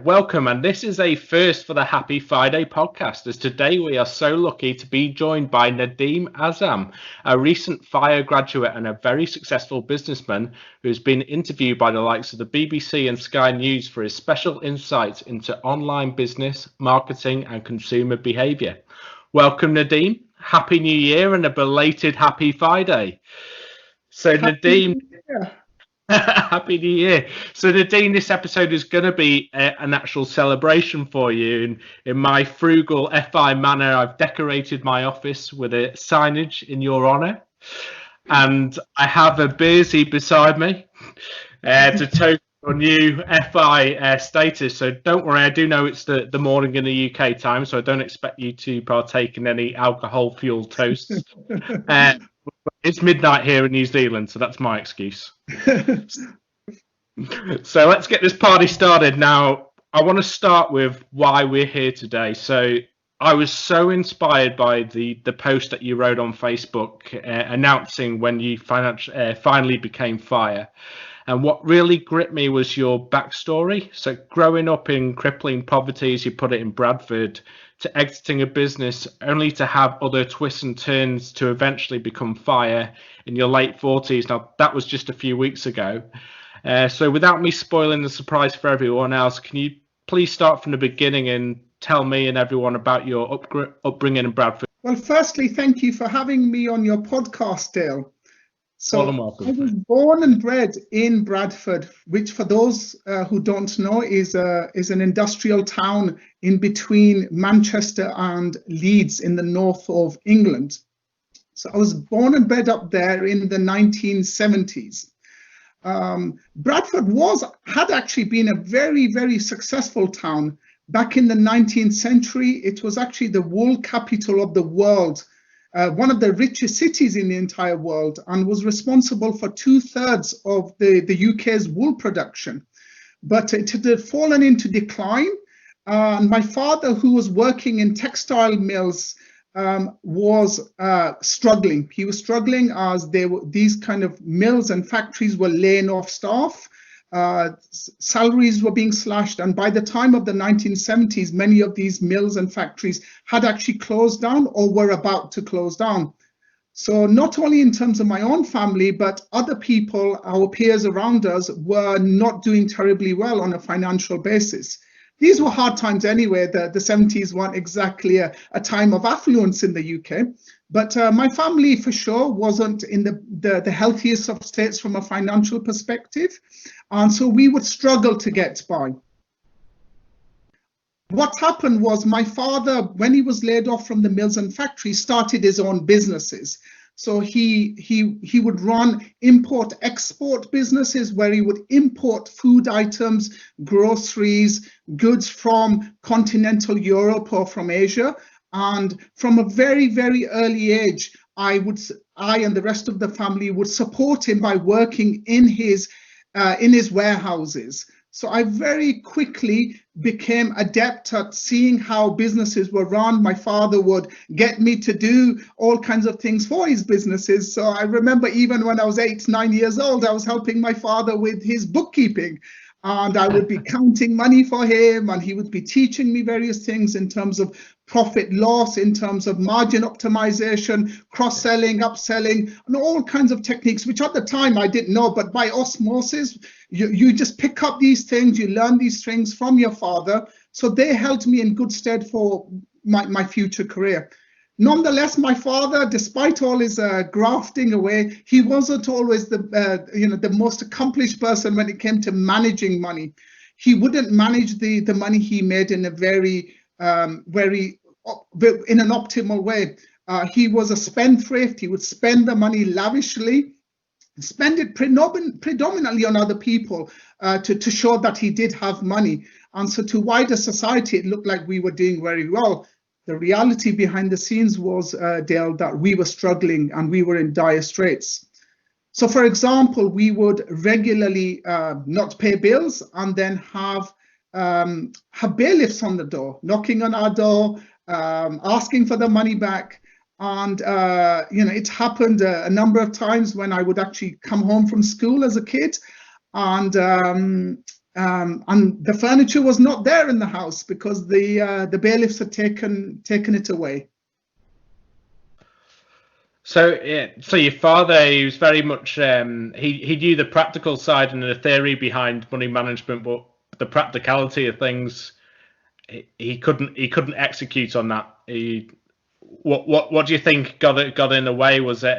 welcome. And this is a first for the Happy Fiday podcast, as today we are so lucky to be joined by Nadeem Azam, a recent F.I.R.E graduate and a very successful businessman who's been interviewed by the likes of the BBC and Sky News for his special insights into online business, marketing and consumer behaviour. Welcome, Nadeem. Happy New Year and a belated Happy Fiday. So, Nadeem... Happy New Year. So, Nadeem, this episode is going to be an actual celebration for you. In my frugal F.I. manner, I've decorated my office with a signage in your honour. And I have a beersy beside me to token your new F.I. status. So don't worry, I do know it's the morning in the UK time, so I don't expect you to partake in any alcohol-fueled toasts. It's midnight here in New Zealand, so that's my excuse. So let's get this party started. Now, I want to start with why we're here today. So I was so inspired by the post that you wrote on Facebook announcing when you finally became F.I.R.E. And what really gripped me was your backstory. So growing up in crippling poverty, as you put it, in Bradford, to exiting a business only to have other twists and turns to eventually become F.I.R.E in your late 40s. Now, that was just a few weeks ago. So without me spoiling the surprise for everyone else, can you please start from the beginning and tell me and everyone about your upbringing in Bradford? Well, firstly, thank you for having me on your podcast, Dale. So I was born and bred in Bradford, which for those who don't know is an industrial town in between Manchester and Leeds in the north of England. So I was born and bred up there in the 1970s. Bradford had actually been a very, very successful town. Back in the 19th century, it was actually the wool capital of the world. One of the richest cities in the entire world, and was responsible for 2/3 of the UK's wool production. But it had fallen into decline. My father, who was working in textile mills, was struggling. He was struggling as these kind of mills and factories were laying off staff. Salaries were being slashed, and by the time of the 1970s, many of these mills and factories had actually closed down or were about to close down. So not only in terms of my own family, but other people, our peers around us, were not doing terribly well on a financial basis. These were hard times anyway. The 70s weren't exactly a time of affluence in the UK. But my family, for sure, wasn't in the healthiest of states from a financial perspective. And so we would struggle to get by. What happened was my father, when he was laid off from the mills and factories, started his own businesses. So he would run import-export businesses where he would import food items, groceries, goods from continental Europe or from Asia. And from a very, very early age, I and the rest of the family would support him by working in his warehouses. So I very quickly became adept at seeing how businesses were run. My father would get me to do all kinds of things for his businesses. So I remember even when I was 8, 9 years old, I was helping my father with his bookkeeping. And I would be counting money for him, and he would be teaching me various things in terms of profit loss, in terms of margin optimization, cross-selling, upselling, and all kinds of techniques, which at the time I didn't know, but by osmosis, you just pick up these things, you learn these things from your father. So they held me in good stead for my future career. Nonetheless, my father, despite all his grafting away, he wasn't always the most accomplished person when it came to managing money. He wouldn't manage the money he made in a in an optimal way. He was a spendthrift. He would spend the money lavishly, spend it predominantly on other people to show that he did have money. And so to wider society, it looked like we were doing very well. The reality behind the scenes was, Dale, that we were struggling and we were in dire straits. So, for example, we would regularly not pay bills and then have bailiffs on the door, knocking on our door, asking for the money back. And, it happened a number of times when I would actually come home from school as a kid and And the furniture was not there in the house because the bailiffs had taken it away. So, so your father, he was very much he knew the practical side and the theory behind money management, but the practicality of things, he couldn't execute on that. What do you think got in the way? Was it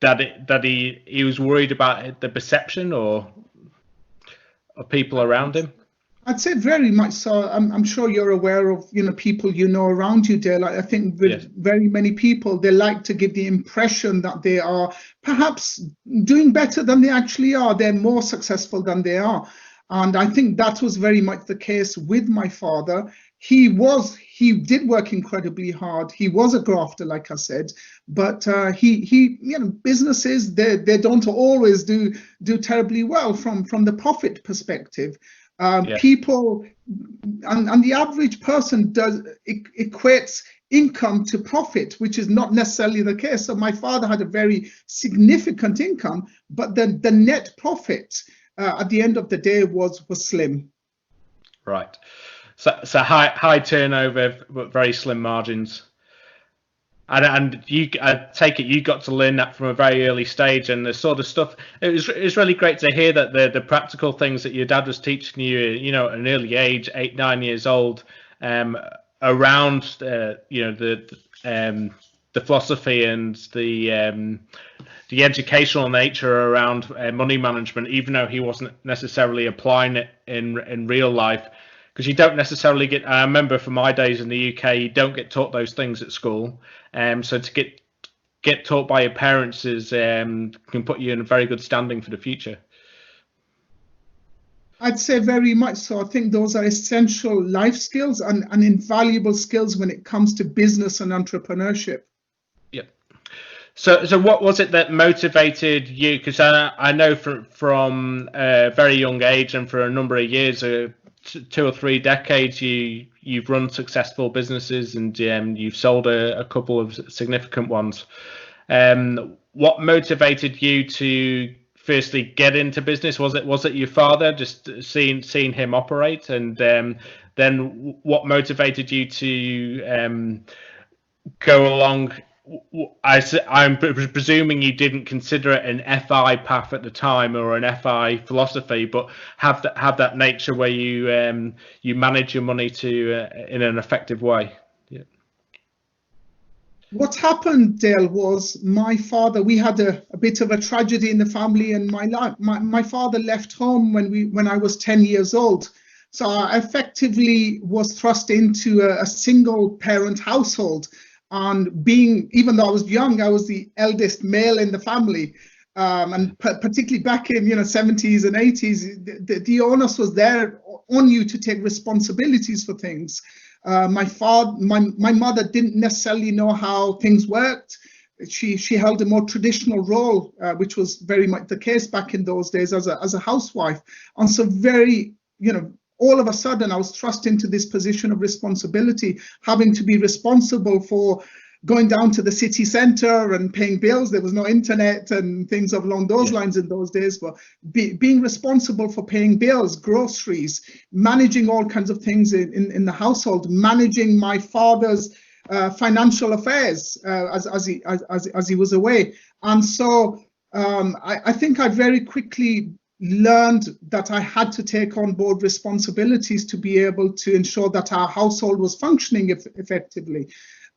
that he was worried about the perception or of people around him? I'd say very much so. I'm sure you're aware of, people around you, Dale. I think with Yes. very many people, they like to give the impression that they are perhaps doing better than they actually are. They're more successful than they are. And I think that was very much the case with my father. He did work incredibly hard. He was a grafter, like I said, but businesses, they don't always do terribly well from the profit perspective. People and the average person equates income to profit, which is not necessarily the case. So my father had a very significant income, but the net profit at the end of the day was slim. Right. So high turnover, but very slim margins. And I take it you got to learn that from a very early stage, and the sort of stuff. It was really great to hear that the practical things that your dad was teaching you, at an early age, 8-9 years old, around the philosophy and the educational nature around money management, even though he wasn't necessarily applying it in real life. Because you don't necessarily get. I remember from my days in the UK, you don't get taught those things at school. So to get taught by your parents can put you in a very good standing for the future. I'd say very much so. I think those are essential life skills and invaluable skills when it comes to business and entrepreneurship. Yep. So what was it that motivated you? Because I know from a very young age and for a number of years. 2 or 3 decades, you've run successful businesses and you've sold a couple of significant ones. What motivated you to firstly get into business? Was it your father, just seeing him operate, and then what motivated you to go along? I'm presuming you didn't consider it an FI path at the time or an FI philosophy, but have that nature where you manage your money in an effective way. Yeah. What happened, Dale, was my father. We had a bit of a tragedy in the family, and my father left home when I was 10 years old. So I effectively was thrust into a single parent household. And even though I was young, I was the eldest male in the family. And particularly back in 70s and 80s, the onus was there on you to take responsibilities for things. My mother didn't necessarily know how things worked. She held a more traditional role, which was very much the case back in those days as a housewife. And so all of a sudden, I was thrust into this position of responsibility, having to be responsible for going down to the city centre and paying bills. There was no internet and things along those lines in those days, but being responsible for paying bills, groceries, managing all kinds of things in the household, managing my father's financial affairs as he was away. And so I think I very quickly learned that I had to take on board responsibilities to be able to ensure that our household was functioning effectively.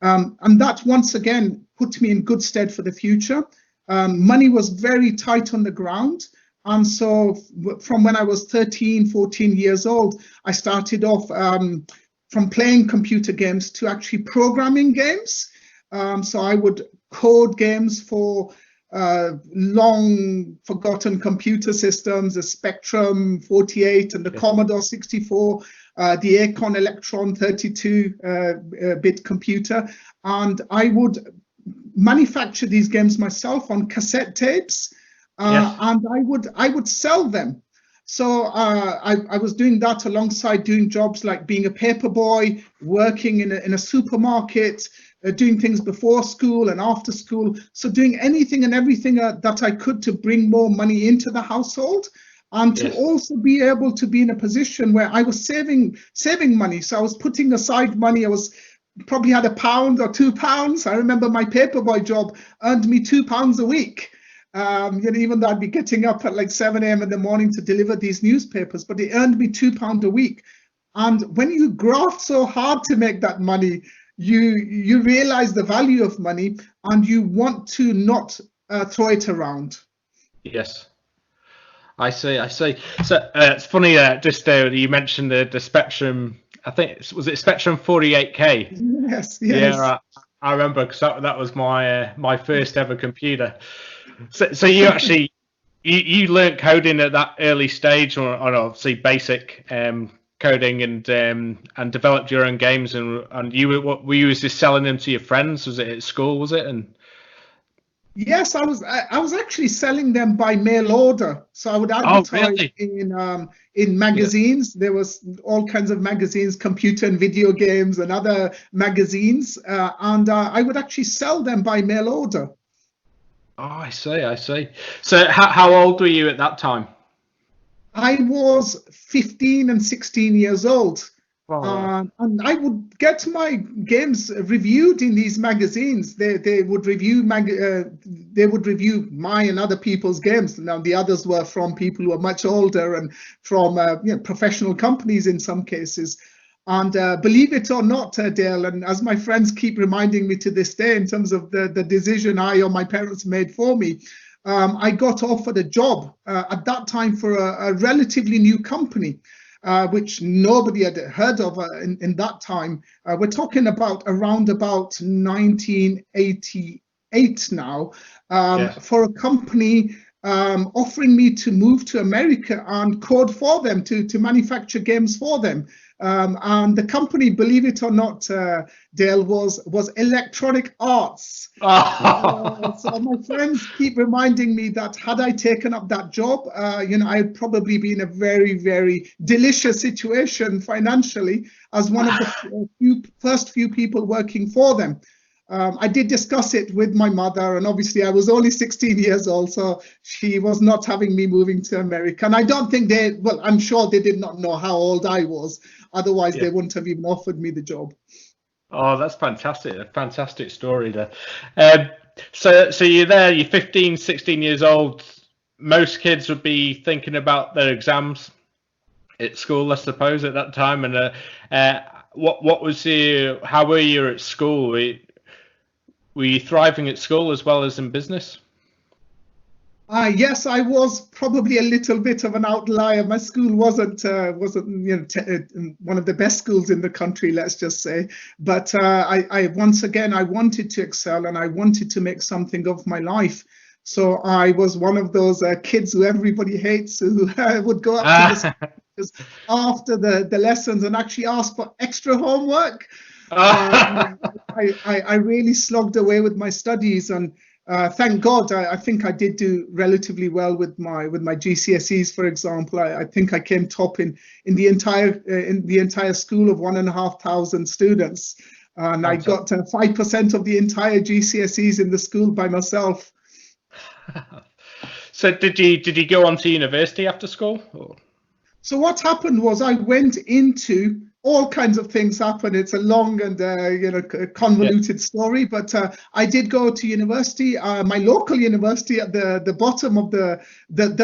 And that once again put me in good stead for the future. Money was very tight on the ground. And so from when I was 13, 14 years old, I started off from playing computer games to actually programming games. So I would code games for long forgotten computer systems, the Spectrum 48 and the Commodore 64, the Acorn Electron 32-bit computer. And I would manufacture these games myself on cassette tapes, and I would sell them. So I was doing that alongside doing jobs like being a paper boy, working in a supermarket, doing things before school and after school. So doing anything and everything that I could to bring more money into the household. and to Yes. also be able to be in a position where I was saving money. So I was putting aside money. I was probably had £1 or £2. I remember my paperboy job earned me £2 a week. Even though I'd be getting up at like 7 a.m. in the morning to deliver these newspapers, but it earned me £2 a week. And when you graft so hard to make that money, you realize the value of money, and you want to not throw it around. Yes. I see. So it's funny. You mentioned the Spectrum. I think was it Spectrum 48K. Yes. Yeah, I remember, because that was my first ever computer. So you actually you learned coding at that early stage, or obviously basic coding, and developed your own games, and were you just selling them to your friends? Was it at school? Was it? And yes, I was actually selling them by mail order. So I would advertise really? in magazines. There was all kinds of magazines, computer and video games, and other magazines, and I would actually sell them by mail order. Oh, I see. So how old were you at that time? I was 15 and 16 years old. And I would get my games reviewed in these magazines. They would review my and other people's games. Now the others were from people who are much older, and from professional companies in some cases. And believe it or not, Dale, and as my friends keep reminding me to this day, in terms of the decision I or my parents made for me, I got offered a job at that time for a relatively new company, which nobody had heard of in that time. We're talking about around about 1988 now, Yes. for a company offering me to move to America and code for them, to manufacture games for them. And the company, believe it or not, Dale, was Electronic Arts. So my friends keep reminding me that had I taken up that job, I'd probably be in a very, very delicious situation financially, as one of the first few people working for them. I did discuss it with my mother, and obviously I was only 16 years old, so she was not having me moving to America. And I don't think I'm sure they did not know how old I was. Otherwise, they wouldn't have even offered me the job. Oh, that's fantastic. A fantastic story there. So you're there, you're 15, 16 years old. Most kids would be thinking about their exams at school, I suppose, at that time. And what was how were you at school? Were you thriving at school as well as in business? Yes, I was probably a little bit of an outlier. My school wasn't one of the best schools in the country, let's just say. But I once again, I wanted to excel, and I wanted to make something of my life. So I was one of those kids who everybody hates, who would go up to the schools after the lessons and actually ask for extra homework. I really slogged away with my studies, and thank God, I think I did do relatively well with my GCSEs, for example. I think I came top in the entire school of 1,500 students, and I got 5% of the entire GCSEs in the school by myself. So did you go on to university after school? Or? So what happened was I went into all kinds of things happen. It's a long and convoluted story, but I did go to university, my local university at the bottom of the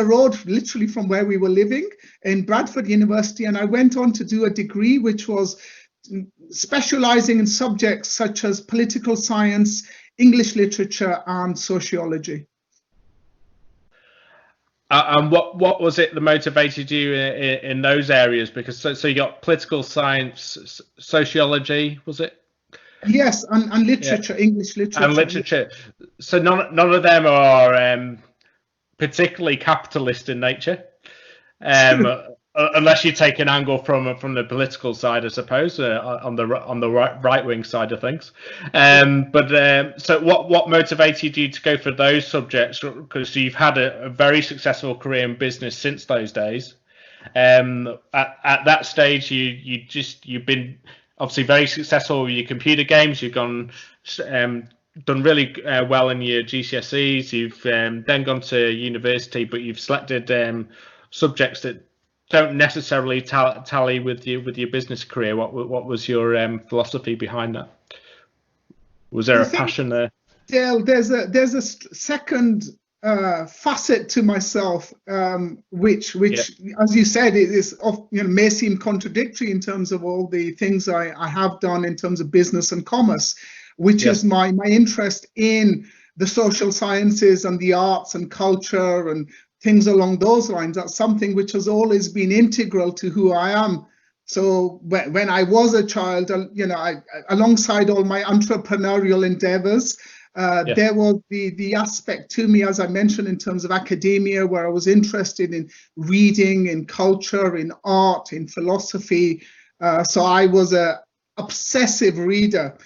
road, literally from where we were living, in Bradford University, and I went on to do a degree which was specializing in subjects such as political science, English literature, and sociology. And what was it that motivated you in those areas? Because so you got political science, sociology, was it? Yes, and literature, English literature. And literature. So none of them are particularly capitalist in nature, unless you take an angle from the political side, I suppose, on the right wing side of things. So what motivated you to go for those subjects? Because you've had a very successful career in business since those days. At that stage, you've been obviously very successful with your computer games. You've done really well in your GCSEs. You've then gone to university, but you've selected subjects that don't necessarily tally with your business career. What was your philosophy behind that? Was there a passion there? Dale, there's a second facet to myself, which as you said, it is may seem contradictory in terms of all the things I have done in terms of business and commerce, which is my interest in the social sciences and the arts and culture and things along those lines. That's something which has always been integral to who I am. So when I was a child, alongside all my entrepreneurial endeavors, there was the aspect to me, as I mentioned, in terms of academia, where I was interested in reading, in culture, in art, in philosophy. So I was a obsessive reader.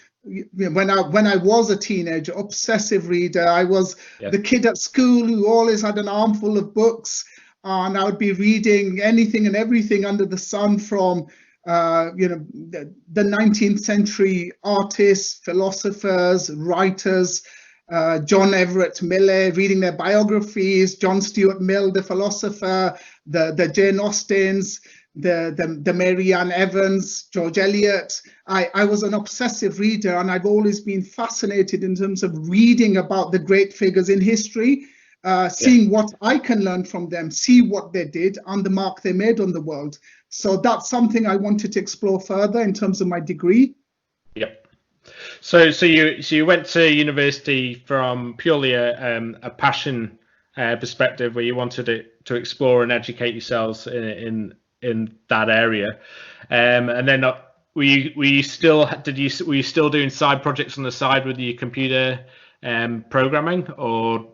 When I was a teenager, obsessive reader. I was the kid at school who always had an armful of books, and I would be reading anything and everything under the sun from the 19th century artists, philosophers, writers, John Everett Miller, reading their biographies, John Stuart Mill, the philosopher, the Jane Austens, the Mary Ann Evans, George Eliot. I was an obsessive reader, and I've always been fascinated in terms of reading about the great figures in history, seeing what I can learn from them, see what they did and the mark they made on the world. So that's something I wanted to explore further in terms of my degree. Yep. So you went to university from purely a passion perspective, where you wanted to explore and educate yourselves in that area, and then were you still doing side projects on the side with your computer programming, or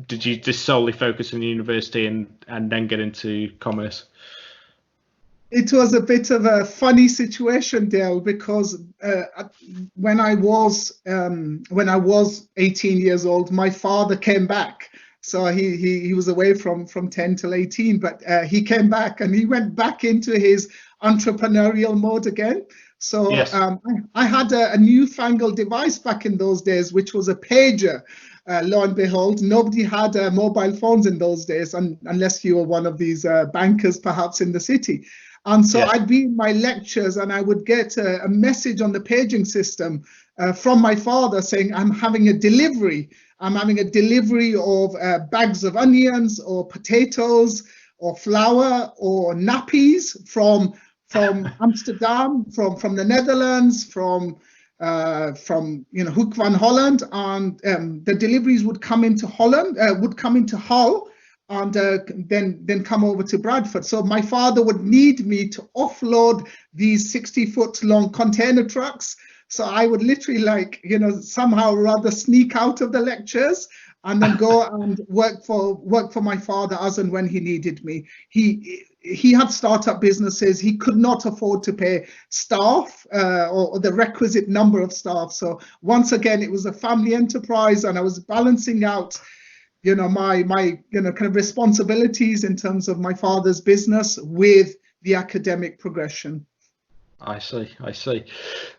did you just solely focus on university and then get into commerce? It was a bit of a funny situation, Dale, because when I was 18 years old, my father came back. So he was away from 10 till 18, but he came back and he went back into his entrepreneurial mode again. So I had a newfangled device back in those days, which was a pager. Lo and behold, nobody had mobile phones in those days, unless you were one of these bankers perhaps in the city. And so I'd be in my lectures and I would get a message on the paging system from my father saying, I'm having a delivery. I'm having a delivery of bags of onions or potatoes or flour or nappies from Amsterdam, from the Netherlands, from Hoek van Holland, and the deliveries would come into Holland, would come into Hull, and then come over to Bradford. So my father would need me to offload these 60-foot long container trucks. So I would literally somehow or rather sneak out of the lectures and then go and work for my father as and when he needed me. He had startup businesses. He could not afford to pay staff or the requisite number of staff. So once again, it was a family enterprise, and I was balancing out my kind of responsibilities in terms of my father's business with the academic progression. I see.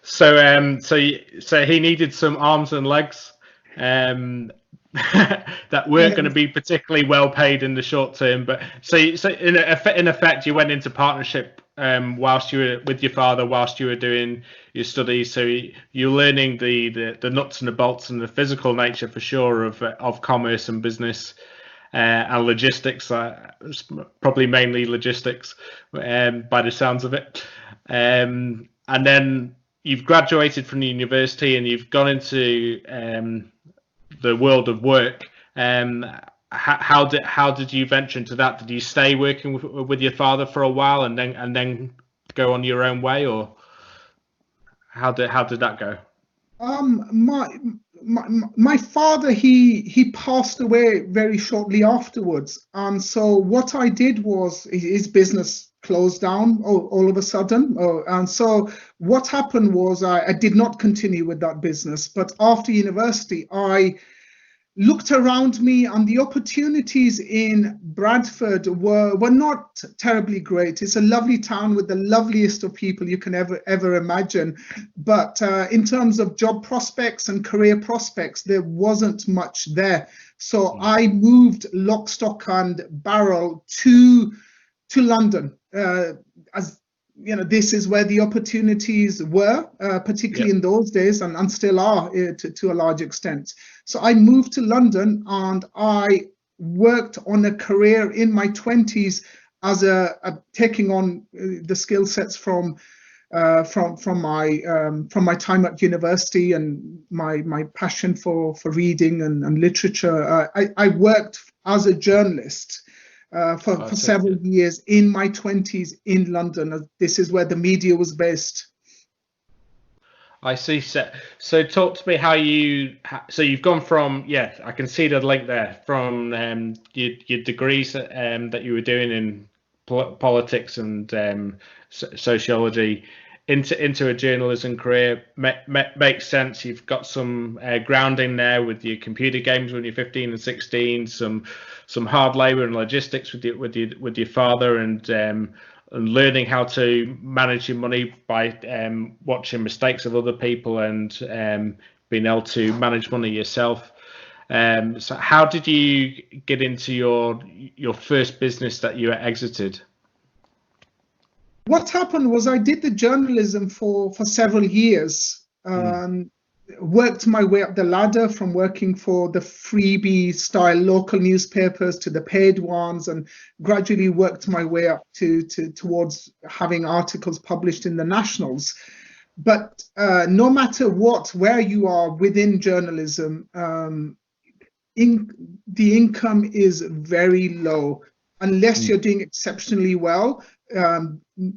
So he needed some arms and legs that weren't going to be particularly well paid in the short term. But so in effect, you went into partnership whilst you were with your father, whilst you were doing your studies. So you're learning the nuts and the bolts and the physical nature, for sure, of commerce and business and logistics. Probably mainly logistics, by the sounds of it. And then you've graduated from the university and you've gone into the world of work. How did you venture into that? Did you stay working with your father for a while and then go on your own way, or how did that go? My father, he passed away very shortly afterwards, and so what I did was his business closed down all of a sudden, and so what happened was I did not continue with that business. But after university, I looked around me, and the opportunities in Bradford were not terribly great. It's a lovely town with the loveliest of people you can ever imagine. But in terms of job prospects and career prospects, there wasn't much there. So I moved lock, stock and barrel to to London. As you know, this is where the opportunities were, particularly in those days, and still are to a large extent. So I moved to London, and I worked on a career in my 20s as taking on the skill sets from my time at university and my passion for reading and literature. I worked as a journalist for several years in my 20s in London. This is where the media was based. I see. So talk to me how you've gone from, I can see the link there, from your degrees that you were doing in politics and sociology into a journalism career. Makes sense. You've got some grounding there with your computer games when you're 15 and 16, some hard labor and logistics with your father, and learning how to manage your money by watching mistakes of other people and being able to manage money yourself. So how did you get into your first business that you exited? What happened was I did the journalism for several years. Worked my way up the ladder from working for the freebie style local newspapers to the paid ones, and gradually worked my way up towards having articles published in the nationals. But no matter where you are within journalism, the income is very low unless you're doing exceptionally well.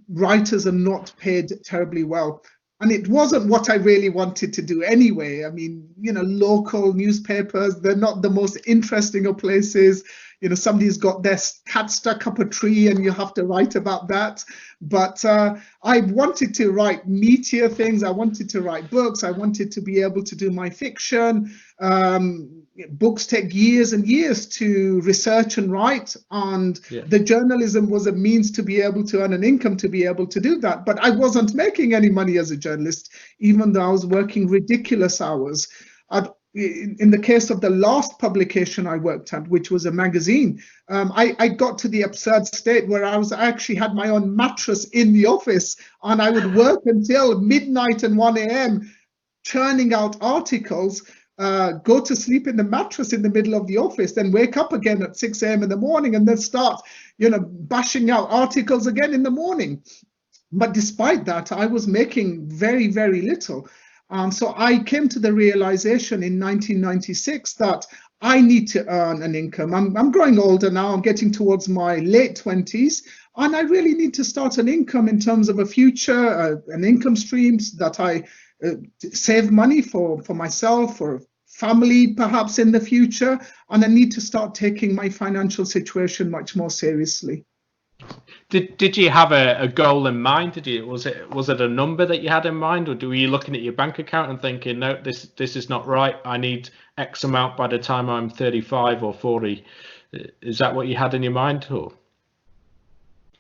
Writers are not paid terribly well. And it wasn't what I really wanted to do anyway. I mean, local newspapers, they're not the most interesting of places. Somebody's got their cat stuck up a tree and you have to write about that. But I wanted to write meatier things. I wanted to write books. I wanted to be able to do my fiction. Books take years and years to research and write, and the journalism was a means to be able to earn an income to be able to do that. But I wasn't making any money as a journalist, even though I was working ridiculous hours. In the case of the last publication I worked at, which was a magazine, I got to the absurd state where I actually had my own mattress in the office, and I would work until midnight and 1 a.m. churning out articles, go to sleep in the mattress in the middle of the office, then wake up again at 6 a.m. in the morning, and then start, bashing out articles again in the morning. But despite that, I was making very, very little. So I came to the realization in 1996 that I need to earn an income. I'm growing older now. I'm getting towards my late 20s, and I really need to start an income in terms of a future, an income streams that I save money for myself, for family perhaps in the future, and I need to start taking my financial situation much more seriously. Did you have a goal in mind? Was it a number that you had in mind, or were you looking at your bank account and thinking, no, this is not right, I need X amount by the time I'm 35 or 40? Is that what you had in your mind? Or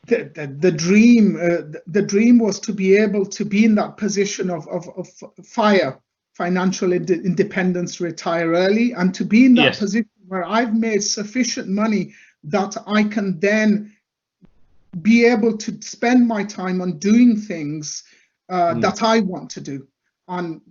the dream was to be able to be in that position of FIRE, financial independence, retire early, and to be in that position where I've made sufficient money that I can then be able to spend my time on doing things that I want to do. And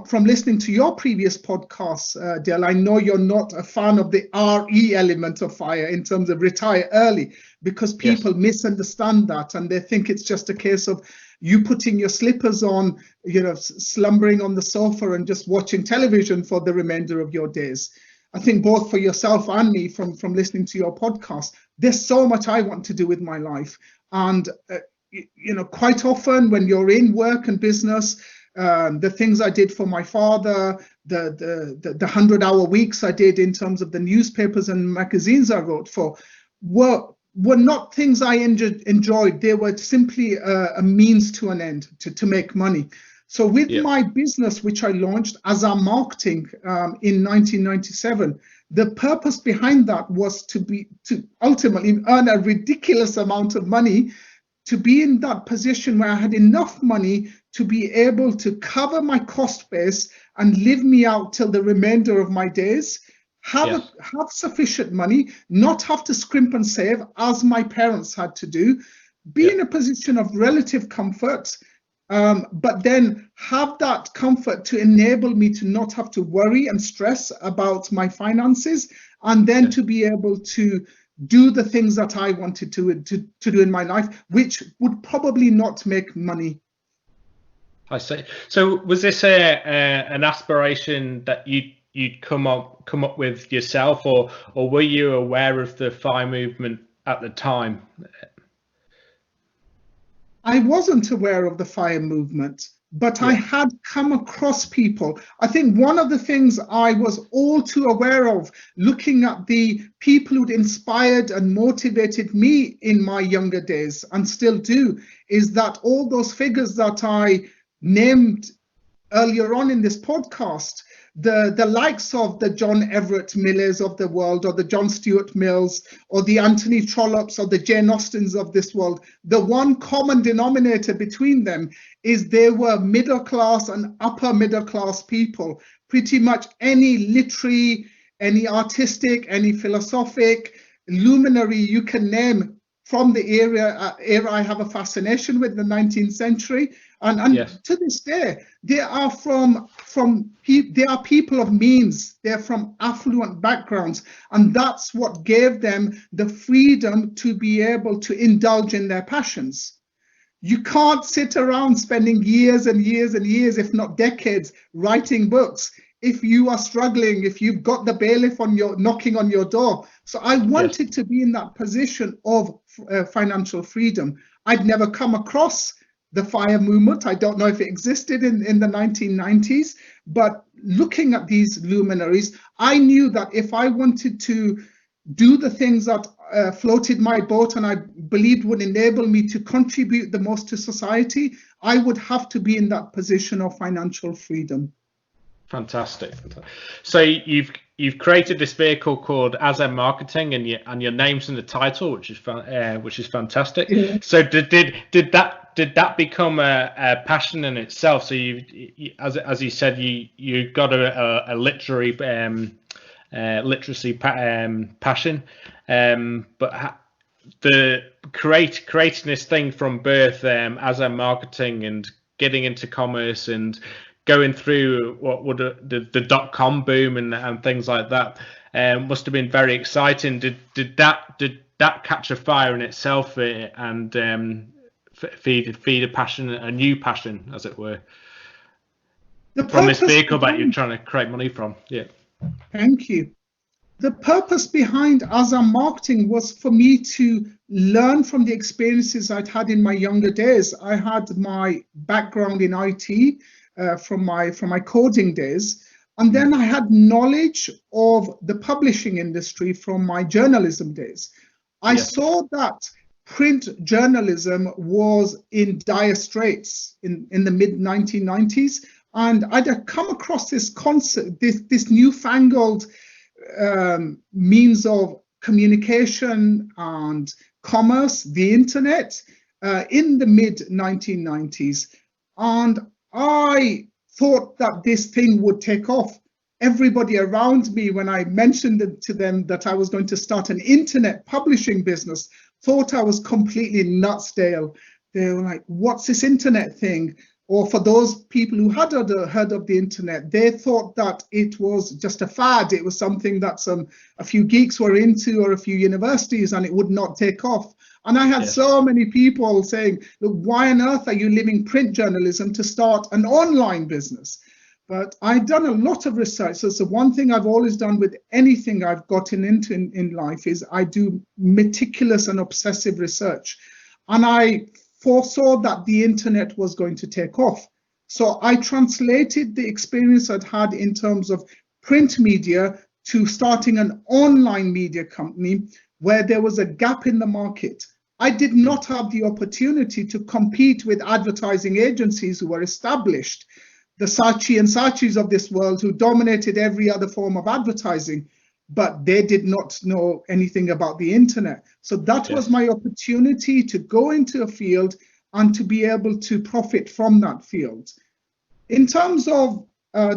from listening to your previous podcasts, Dale, I know you're not a fan of the RE element of FIRE in terms of retire early, because people misunderstand that, and they think it's just a case of you putting your slippers on, slumbering on the sofa and just watching television for the remainder of your days. I think both for yourself and me, from listening to your podcast, there's so much I want to do with my life. And, quite often when you're in work and business, the things I did for my father, the 100-hour weeks I did in terms of the newspapers and magazines I wrote for, were not things I enjoyed. They were simply a means to an end, to make money. So with my business, which I launched Azam Marketing in 1997, the purpose behind that was to ultimately earn a ridiculous amount of money, to be in that position where I had enough money to be able to cover my cost base and live me out till the remainder of my days, have sufficient money, not have to scrimp and save as my parents had to do, be in a position of relative comfort, but then have that comfort to enable me to not have to worry and stress about my finances, and then to be able to do the things that I wanted to do in my life, which would probably not make money. I see. So was this an aspiration that you'd come up with yourself, or were you aware of the FIRE movement at the time? I wasn't aware of the FIRE movement, but I had come across people. I think one of the things I was all too aware of, looking at the people who'd inspired and motivated me in my younger days, and still do, is that all those figures that I named earlier on in this podcast, the likes of the John Everett Millers of the world, or the John Stuart Mills, or the Anthony Trollops, or the Jane Austens of this world, the one common denominator between them is they were middle class and upper middle class people. Pretty much any literary, any artistic, any philosophic luminary you can name from the era I have a fascination with, the 19th century. And to this day, they are they are people of means. They're from affluent backgrounds, and that's what gave them the freedom to be able to indulge in their passions. You can't sit around spending years and years and years, if not decades, writing books if you are struggling, if you've got the bailiff knocking on your door. So I wanted to be in that position of financial freedom. I'd never come across the FIRE movement. I don't know if it existed in the 1990s, but looking at these luminaries, I knew that if I wanted to do the things that floated my boat and I believed would enable me to contribute the most to society, I would have to be in that position of financial freedom. Fantastic. So you've created this vehicle called Azam Marketing, and your name's in the title, which is fantastic. Yeah. So did that become a passion in itself? So you as you said, you got a literary literacy passion, but the creating this thing from birth, Azam Marketing, and getting into commerce and going through what would the dot-com boom and things like that, must have been very exciting. Did that catch a fire in itself, and feed a passion, a new passion, as it were, from this vehicle that you're trying to create money from? Yeah. Thank you. The purpose behind Azam Marketing was for me to learn from the experiences I'd had in my younger days. I had my background in IT. From my coding days, and then I had knowledge of the publishing industry from my journalism days. I saw that print journalism was in dire straits in the mid 1990s, and I'd come across this concept, this newfangled means of communication and commerce, the internet, in the mid 1990s, and I thought that this thing would take off. Everybody around me, when I mentioned it to them that I was going to start an internet publishing business, thought I was completely nuts, Dale. They were like, what's this internet thing? Or for those people who had heard of the internet, they thought that it was just a fad. It was something that a few geeks were into, or a few universities, and it would not take off. And I had so many people saying, look, why on earth are you leaving print journalism to start an online business? But I'd done a lot of research. So one thing I've always done with anything I've gotten into in life is I do meticulous and obsessive research. And I foresaw that the internet was going to take off. So I translated the experience I'd had in terms of print media to starting an online media company where there was a gap in the market. I did not have the opportunity to compete with advertising agencies who were established, the Saatchi and Saatchis of this world who dominated every other form of advertising, but they did not know anything about the internet. So that was my opportunity to go into a field and to be able to profit from that field. In terms of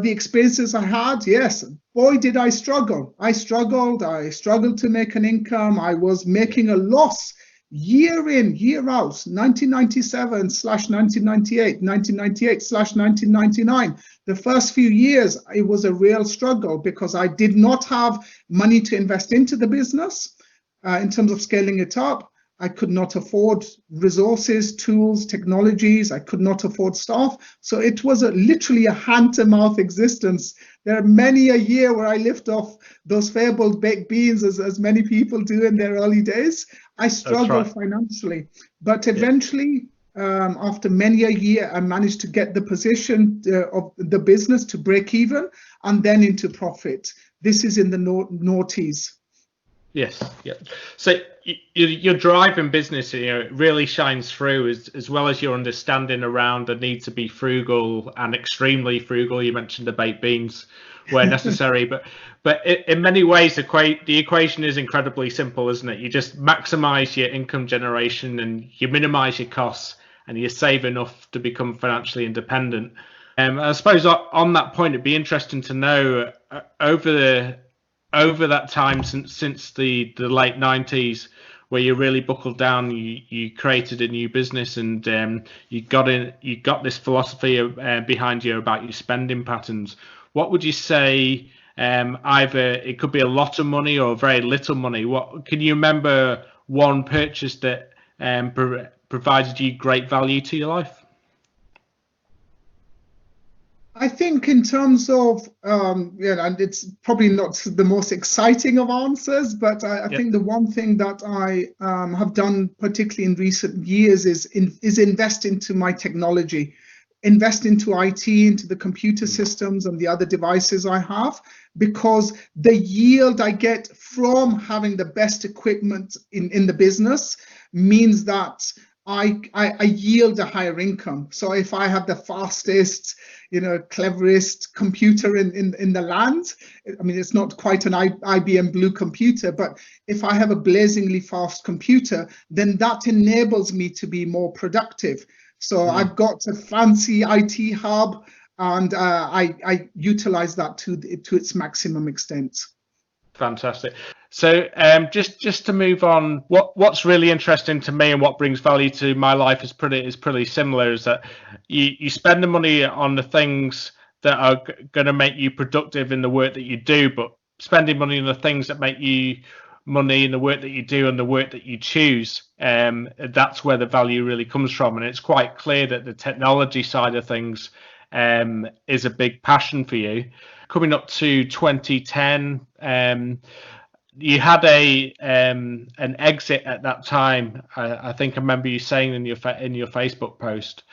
the experiences I had, yes, boy, did I struggle. I struggled to make an income. I was making a loss year in, year out, 1997/1998, 1998/1999. The first few years, it was a real struggle because I did not have money to invest into the business in terms of scaling it up. I could not afford resources, tools, technologies. I could not afford staff. So it was literally a hand-to-mouth existence. There are many a year where I lived off those fabled baked beans, as many people do in their early days. I struggled financially. But eventually, after many a year, I managed to get the position of the business to break even and then into profit. This is in the noughties. Yes, yeah. So your drive in business, it really shines through, as well as your understanding around the need to be frugal and extremely frugal. You mentioned the baked beans where necessary, but in many ways, the equation is incredibly simple, isn't it? You just maximize your income generation and you minimize your costs, and you save enough to become financially independent. I suppose on that point, it'd be interesting to know over that time since the late 90s, where you really buckled down, you created a new business, and you got this philosophy behind you about your spending patterns. What would you say? Either it could be a lot of money or very little money. What can you remember one purchase that provided you great value to your life? I think in terms of, and it's probably not the most exciting of answers, but I think the one thing that I have done, particularly in recent years, is invest into my technology, invest into IT, into the computer systems and the other devices I have, because the yield I get from having the best equipment in the business means that I yield a higher income. So if I have the fastest, cleverest computer in the land, I mean, it's not quite an IBM Blue computer, but if I have a blazingly fast computer, then that enables me to be more productive. So I've got a fancy IT hub, and I utilize that to its maximum extent. Fantastic. So just to move on, what's really interesting to me and what brings value to my life is pretty similar, is that you spend the money on the things that are going to make you productive in the work that you do, but spending money on the things that make you money in the work that you do and the work that you choose, that's where the value really comes from. And it's quite clear that the technology side of things is a big passion for you. Coming up to 2010, you had an exit at that time. I think I remember you saying in your Facebook post.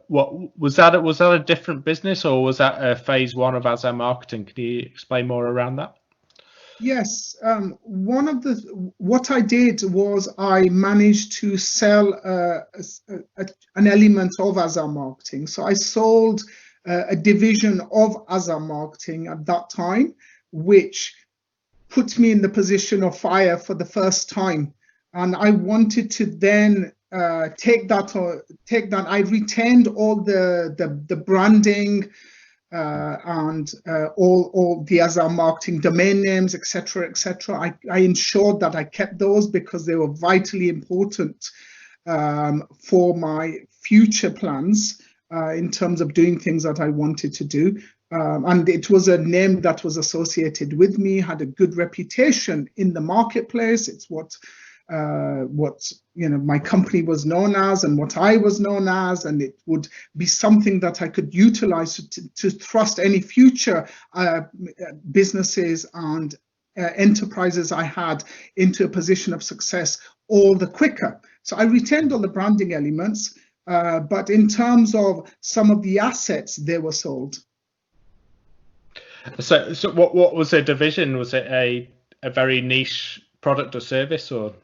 What was that? Was that a different business, or was that phase one of Azam Marketing? Can you explain more around that? Yes, what I did was I managed to sell an element of Azam Marketing. So I sold a division of Azam Marketing at that time, which put me in the position of F.I.R.E for the first time, and I wanted to then take that. I retained all the branding. And all the Azam Marketing domain names, etc., etc. I ensured that I kept those because they were vitally important for my future plans in terms of doing things that I wanted to do. And it was a name that was associated with me, had a good reputation in the marketplace. It's what my company was known as and what I was known as, and it would be something that I could utilize to thrust any future businesses and enterprises I had into a position of success all the quicker. So I retained all the branding elements, but in terms of some of the assets, they were sold. So what was the division? Was it a very niche product or service, or?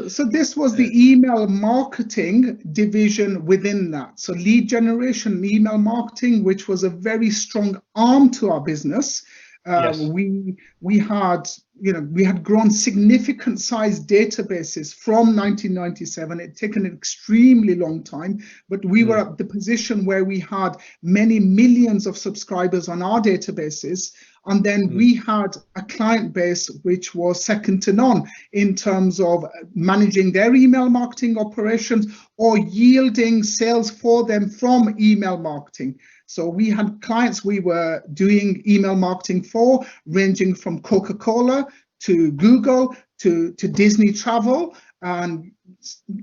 So this was the email marketing division within that. So lead generation, email marketing, which was a very strong arm to our business. We had, we had grown significant size databases from 1997. It'd taken an extremely long time, but we were at the position where we had many millions of subscribers on our databases. And then we had a client base which was second to none in terms of managing their email marketing operations or yielding sales for them from email marketing. So we had clients we were doing email marketing for, ranging from Coca-Cola to Google to Disney Travel, and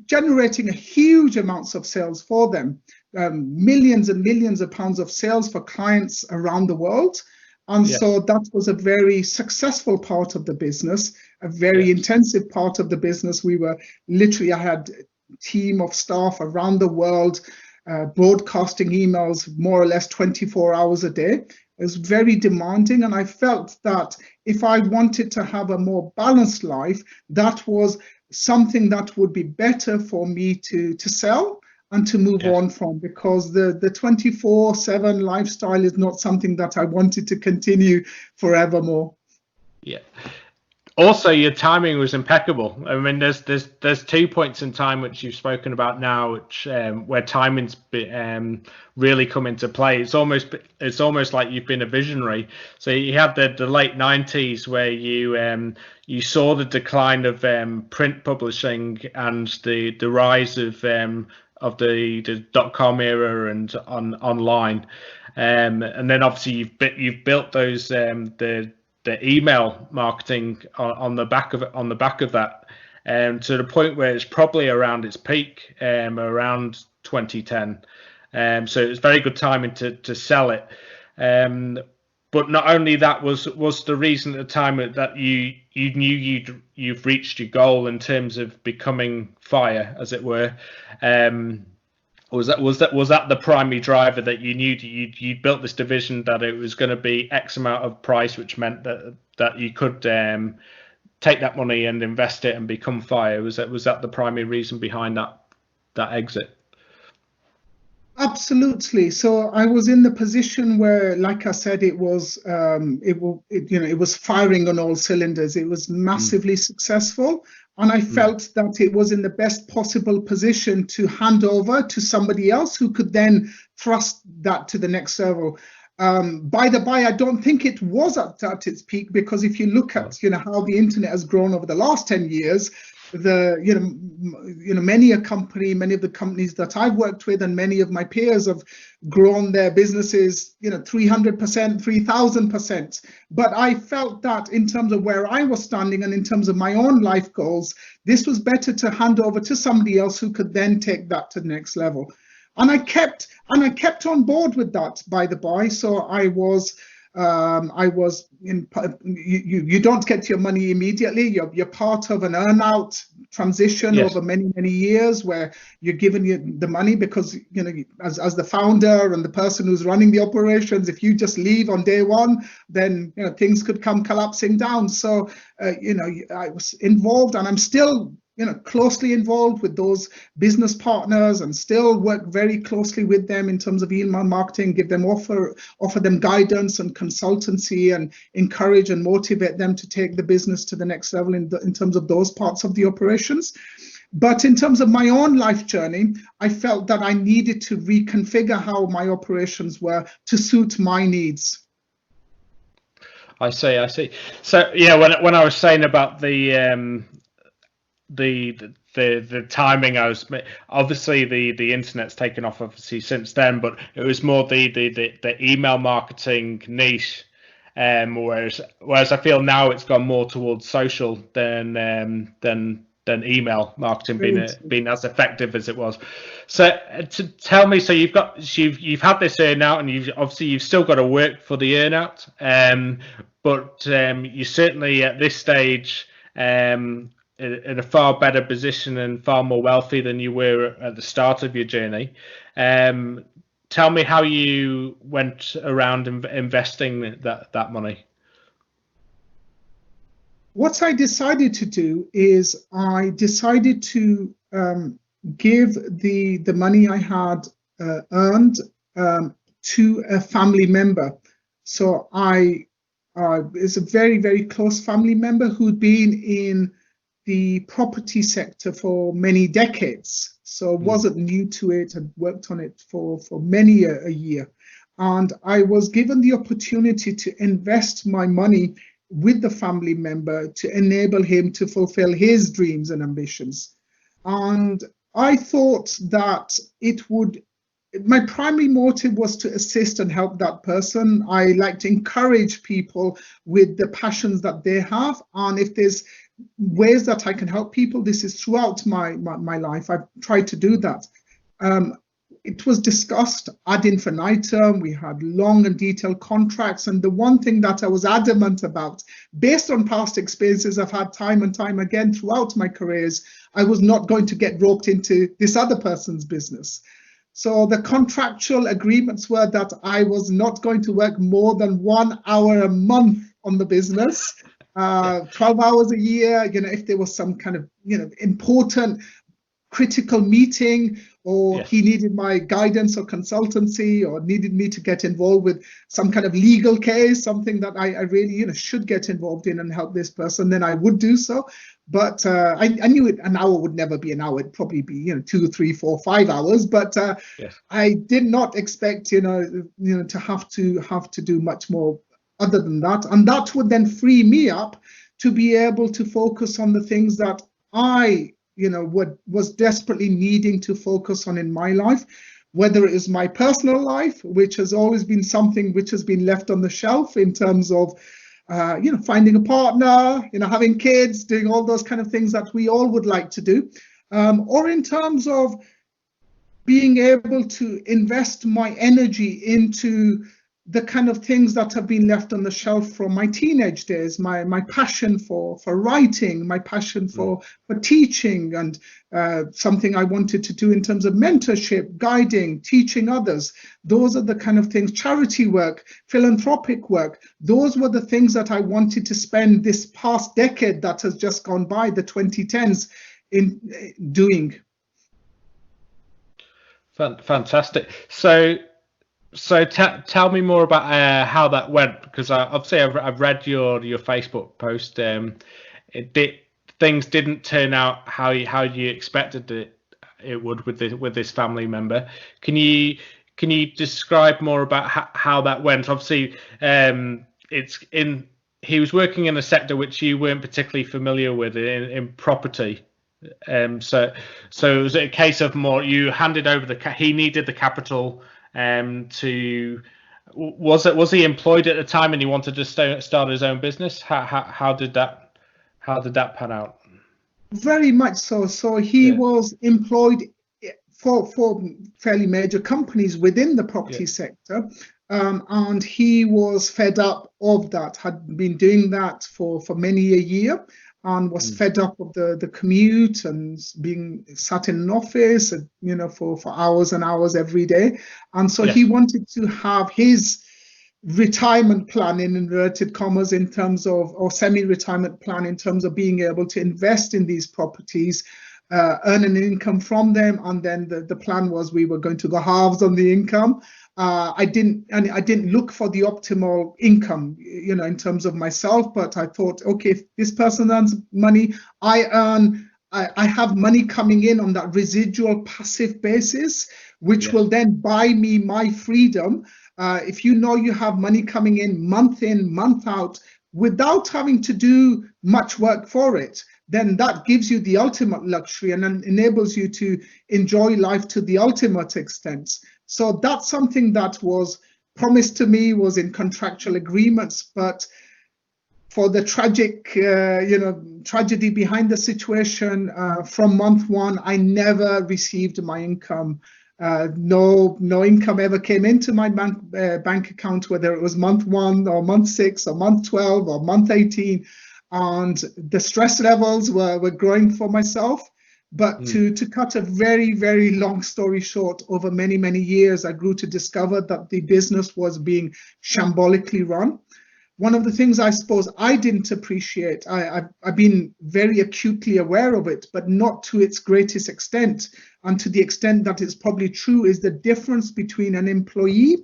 generating a huge amounts of sales for them, millions and millions of pounds of sales for clients around the world. And so that was a very successful part of the business, a very intensive part of the business. We were literally, I had a team of staff around the world, broadcasting emails more or less 24 hours a day. It was very demanding. And I felt that if I wanted to have a more balanced life, that was something that would be better for me to sell and to move on from, because the 24/7 lifestyle is not something that I wanted to continue forevermore. Yeah. Also, your timing was impeccable. I mean, there's 2 points in time which you've spoken about now, which where timing's really come into play. It's almost like you've been a visionary. So you had the late 90s where you saw the decline of print publishing and the rise of the .com era and online, and then obviously you've built those the email marketing on the back of that, to the point where it's probably around its peak, around 2010. So it's very good timing to sell it. But not only that was the reason at the time that you knew you've reached your goal in terms of becoming F.I.R.E, as it were. Was that the primary driver, that you knew you'd built this division, that it was going to be X amount of price, which meant that you could take that money and invest it and become F.I.R.E? Was that the primary reason behind that exit? Absolutely. So I was in the position where, like I said, it was firing on all cylinders. It was massively successful, and I felt that it was in the best possible position to hand over to somebody else who could then thrust that to the next level. By the by, I don't think it was at its peak, because if you look at how the internet has grown over the last 10 years, many of the companies that I've worked with and many of my peers have grown their businesses 300%, 3,000%. But I felt that in terms of where I was standing and in terms of my own life goals, this was better to hand over to somebody else who could then take that to the next level. And I kept on board with that, by the by. So I was in. You don't get your money immediately. You're part of an earn-out transition over many years, where you're given the money, because as the founder and the person who's running the operations, if you just leave on day one, then things could come collapsing down. So I was involved, and I'm still closely involved with those business partners, and still work very closely with them in terms of email marketing, give them offer them guidance and consultancy, and encourage and motivate them to take the business to the next level in terms of those parts of the operations. But in terms of my own life journey, I felt that I needed to reconfigure how my operations were to suit my needs. I see. So yeah, when I was saying about the timing, I was obviously the internet's taken off obviously since then, but it was more the email marketing niche, whereas I feel now it's gone more towards social than email marketing being as effective as it was. So to tell me, so you've had this earnout, and you've still got to work for the earnout, but you certainly at this stage in a far better position and far more wealthy than you were at the start of your journey. Tell me how you went around investing that money. What I decided to do is I decided to give the money I had earned to a family member. So I is a very, very close family member who'd been in the property sector for many decades. So wasn't new to it, had worked on it for many a year. And I was given the opportunity to invest my money with the family member to enable him to fulfill his dreams and ambitions. And I thought that my primary motive was to assist and help that person. I like to encourage people with the passions that they have. And if there's ways that I can help people, this is throughout my life. I've tried to do that. It was discussed ad infinitum. We had long and detailed contracts. And the one thing that I was adamant about, based on past experiences I've had time and time again throughout my careers, I was not going to get roped into this other person's business. So the contractual agreements were that I was not going to work more than 1 hour a month on the business, 12 hours a year. If there was some kind of, important critical meeting, or he needed my guidance or consultancy, or needed me to get involved with some kind of legal case, something that I really, should get involved in and help this person, then I would do so. But I knew an hour would never be an hour. It'd probably be, 2, 3, 4, 5 hours. But I did not expect, to have to do much more other than that. And that would then free me up to be able to focus on the things that I was desperately needing to focus on in my life, whether it is my personal life, which has always been something which has been left on the shelf in terms of, finding a partner, having kids, doing all those kind of things that we all would like to do, or in terms of being able to invest my energy into the kind of things that have been left on the shelf from my teenage days, my passion for writing, my passion for teaching, and something I wanted to do in terms of mentorship, guiding, teaching others. Those are the kind of things, charity work, philanthropic work. Those were the things that I wanted to spend this past decade that has just gone by, the 2010s, in doing. Fantastic. So tell me more about how that went, because obviously I've read your Facebook post. Things didn't turn out how you expected it would with this family member. Can you describe more about how that went? Obviously, he was working in a sector which you weren't particularly familiar with in property. So was it a case of more you handed over he needed the capital? Was he employed at the time and he wanted to start his own business? How did that pan out? Very much so. So he was employed for fairly major companies within the property sector, and he was fed up of that. Had been doing that for many a year, and was fed up of the commute and being sat in an office, for hours and hours every day. And so he wanted to have his retirement plan, in inverted commas, in terms of, or semi-retirement plan, in terms of being able to invest in these properties, earn an income from them. And then the plan was we were going to go halves on the income. I didn't look for the optimal income, in terms of myself, but I thought, okay, if this person earns money, I have money coming in on that residual passive basis, which will then buy me my freedom. If you have money coming in, month out, without having to do much work for it, then that gives you the ultimate luxury and enables you to enjoy life to the ultimate extent. So that's something that was promised to me, was in contractual agreements, but for the tragic, tragedy behind the situation, from month one, I never received my income. No income ever came into my bank account, whether it was month 1 or month 6 or month 12 or month 18. And the stress levels were growing for myself. But to cut a very, very long story short, over many, many years, I grew to discover that the business was being shambolically run. One of the things I suppose I didn't appreciate, I've been very acutely aware of it, but not to its greatest extent, and to the extent that it's probably true, is the difference between an employee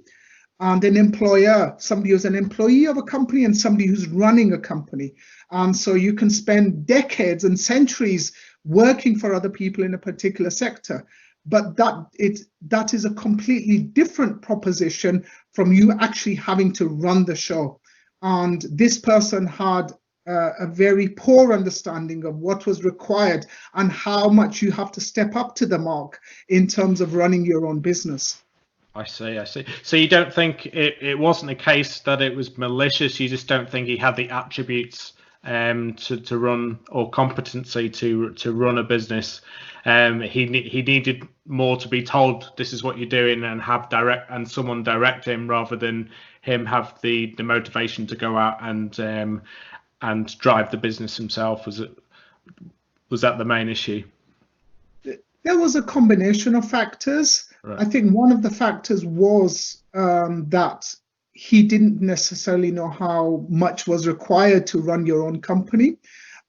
and an employer, somebody who's an employee of a company and somebody who's running a company. And so you can spend decades and centuries working for other people in a particular sector. But that is a completely different proposition from you actually having to run the show. And this person had a very poor understanding of what was required and how much you have to step up to the mark in terms of running your own business. I see. So you don't think it wasn't a case that it was malicious? You just don't think he had the attributes to run, or competency to run a business? He needed more to be told this is what you're doing, and someone direct him, rather than him have the motivation to go out and drive the business himself. Was that the main issue? There was a combination of factors. Right. I think one of the factors was that he didn't necessarily know how much was required to run your own company.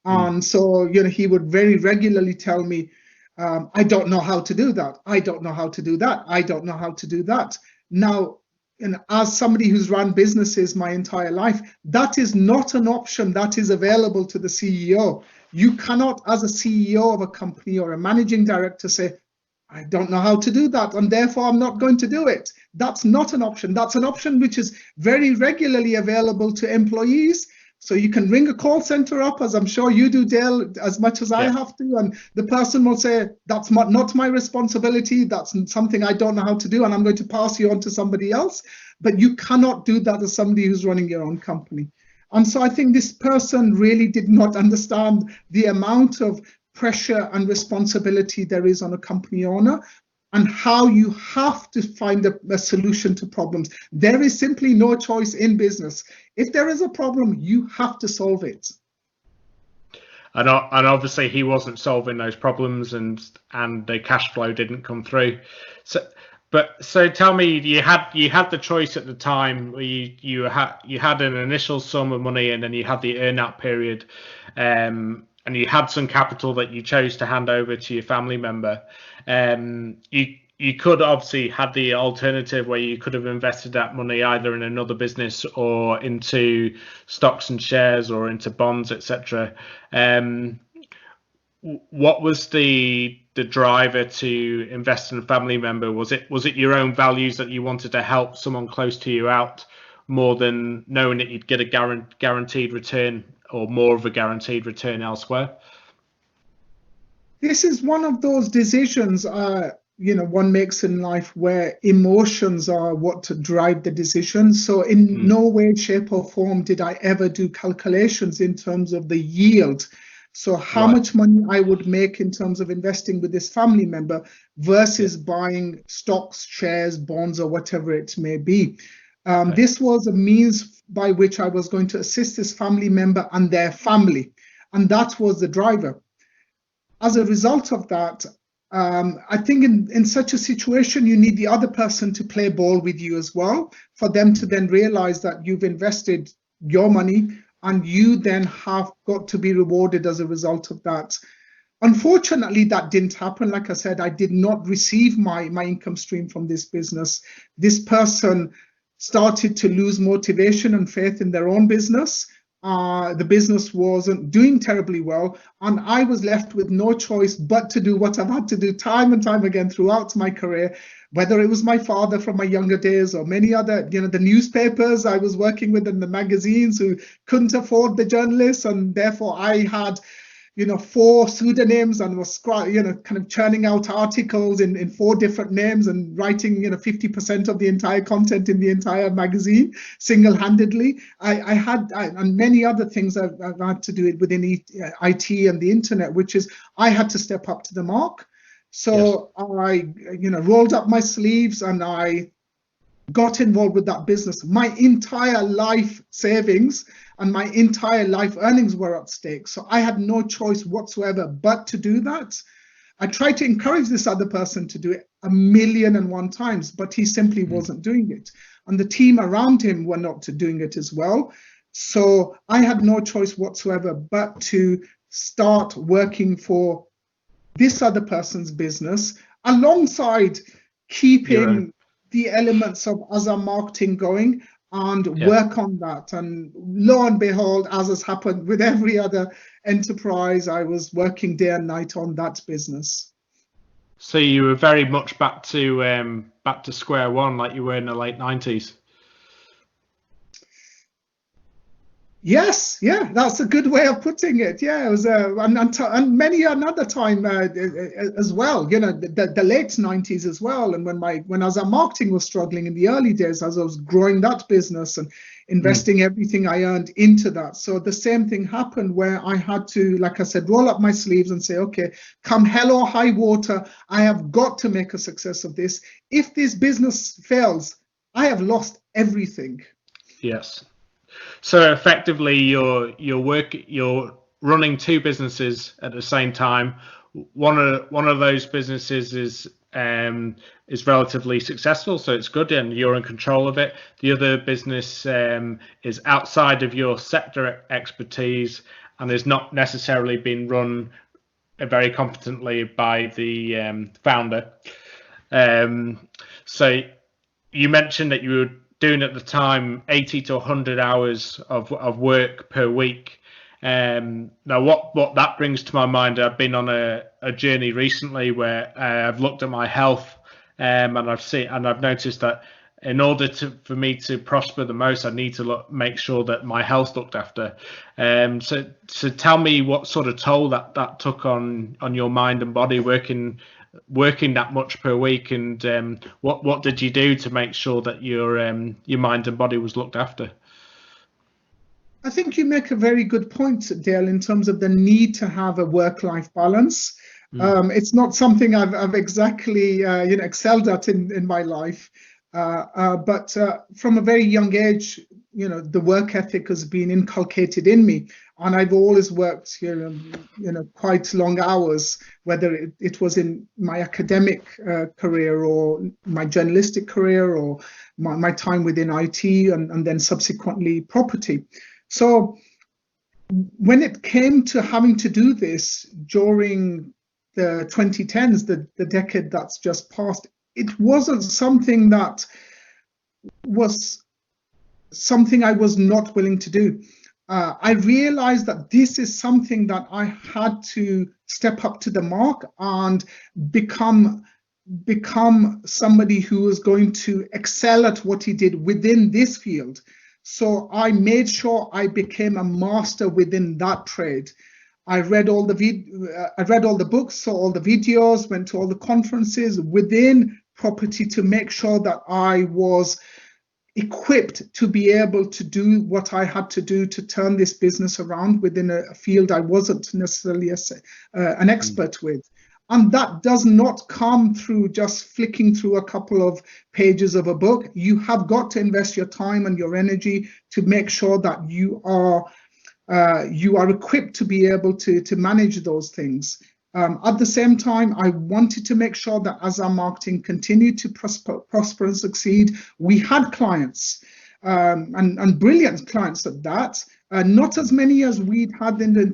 And so, he would very regularly tell me, I don't know how to do that. I don't know how to do that. I don't know how to do that. Now, as somebody who's run businesses my entire life, that is not an option that is available to the CEO. You cannot, as a CEO of a company or a managing director, say, I don't know how to do that, and therefore I'm not going to do it. That's not an option. That's an option which is very regularly available to employees. So you can ring a call center up, as I'm sure you do, Dale, as much as I have to, and the person will say, that's not my responsibility, that's something I don't know how to do, and I'm going to pass you on to somebody else. But you cannot do that as somebody who's running your own company. And so I think this person really did not understand the amount of pressure and responsibility there is on a company owner, and how you have to find a solution to problems. There is simply no choice in business. If there is a problem, you have to solve it. And obviously he wasn't solving those problems, and the cash flow didn't come through. So tell me, you had the choice at the time where you had an initial sum of money, and then you had the earn-out period, and you had some capital that you chose to hand over to your family member. You could obviously have the alternative where you could have invested that money either in another business or into stocks and shares or into bonds, etc. What was the driver to invest in a family member? Was it your own values that you wanted to help someone close to you out, more than knowing that you'd get a guaranteed return, or more of a guaranteed return elsewhere? This is one of those decisions one makes in life where emotions are what drive the decision. So in no way, shape or form did I ever do calculations in terms of the yield. So how much money I would make in terms of investing with this family member versus buying stocks, shares, bonds, or whatever it may be. This was a means by which I was going to assist this family member and their family. And that was the driver. As a result of that, I think in such a situation, you need the other person to play ball with you as well, for them to then realize that you've invested your money and you then have got to be rewarded as a result of that. Unfortunately, that didn't happen. Like I said, I did not receive my income stream from this business. This person started to lose motivation and faith in their own business. The business wasn't doing terribly well, and I was left with no choice but to do what I've had to do time and time again throughout my career, whether it was my father from my younger days or many other, the newspapers I was working with and the magazines who couldn't afford the journalists, and therefore I had 4 pseudonyms and was kind of churning out articles in 4 different names and writing 50% of the entire content in the entire magazine single-handedly. I had and many other things I've had to do it within IT and the internet, which is I had to step up to the mark. So I rolled up my sleeves and I got involved with that business. My entire life savings and my entire life earnings were at stake. So I had no choice whatsoever but to do that. I tried to encourage this other person to do it 1,000,001 times, but he simply wasn't doing it. And the team around him were not doing it as well. So I had no choice whatsoever but to start working for this other person's business alongside keeping the elements of Azam marketing going and work on that. And lo and behold, as has happened with every other enterprise, I was working day and night on that business. So you were very much back to square one, like you were in the late 90s. Yes, yeah, that's a good way of putting it. Yeah, it was, and many another time as well. You know, the late 90s as well. And when Azam marketing was struggling in the early days, as I was growing that business and investing everything I earned into that. So the same thing happened where I had to, like I said, roll up my sleeves and say, okay, come hell or high water, I have got to make a success of this. If this business fails, I have lost everything. Yes. So effectively, you're running two businesses at the same time. One of those businesses is relatively successful, so it's good, and you're in control of it. The other business is outside of your sector expertise and is not necessarily being run very competently by the founder. So you mentioned that you were doing at the time 80 to 100 hours of work per week. Now, what that brings to my mind, I've been on a journey recently where I've looked at my health, and I've noticed that in order for me to prosper the most, I need to make sure that my health's looked after. So tell me what sort of toll that took on your mind and body working that much per week, and what did you do to make sure that your mind and body was looked after? I think you make a very good point, Dale, in terms of the need to have a work-life balance. It's not something I've exactly excelled at in my life, but from a very young age, the work ethic has been inculcated in me, and I've always worked quite long hours, whether it was in my academic career or my journalistic career or my time within IT and then subsequently property. So when it came to having to do this during the 2010s, the decade that's just passed, it wasn't something that was something I was not willing to do. I realized that this is something that I had to step up to the mark and become somebody who was going to excel at what he did within this field. So I made sure I became a master within that trade. I read all the books, saw all the videos, went to all the conferences within property to make sure that I was equipped to be able to do what I had to do to turn this business around within a field I wasn't necessarily an expert with. And that does not come through just flicking through a couple of pages of a book. You have got to invest your time and your energy to make sure that you are equipped to be able to manage those things. At the same time, I wanted to make sure that as our marketing continued to prosper and succeed, we had clients and brilliant clients at that. Not as many as we'd had in the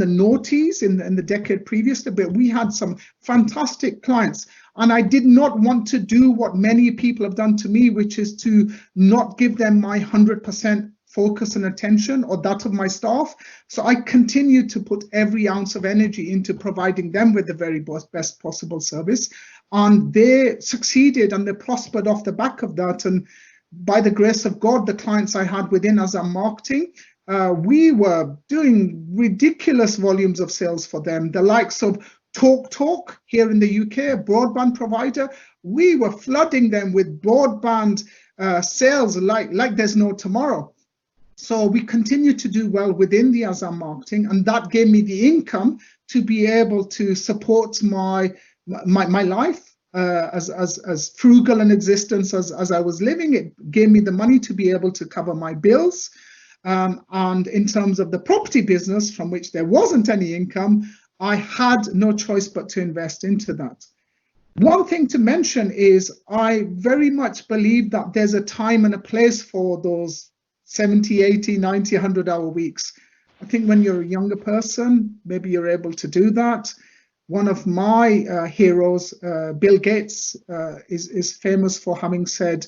noughties in the decade previously, but we had some fantastic clients. And I did not want to do what many people have done to me, which is to not give them my 100% focus and attention, or that of my staff. So I continued to put every ounce of energy into providing them with the very best possible service. And they succeeded and they prospered off the back of that. And by the grace of God, the clients I had within Azam marketing, we were doing ridiculous volumes of sales for them. The likes of Talk here in the UK, a broadband provider, we were flooding them with broadband sales like there's no tomorrow. So we continued to do well within the Azam marketing, and that gave me the income to be able to support my life as frugal an existence as I was living. It gave me the money to be able to cover my bills. And in terms of the property business, from which there wasn't any income, I had no choice but to invest into that. One thing to mention is I very much believe that there's a time and a place for those 70, 80, 90, 100-hour weeks. I think when you're a younger person, maybe you're able to do that. one of my heroes, Bill Gates, is famous for having said,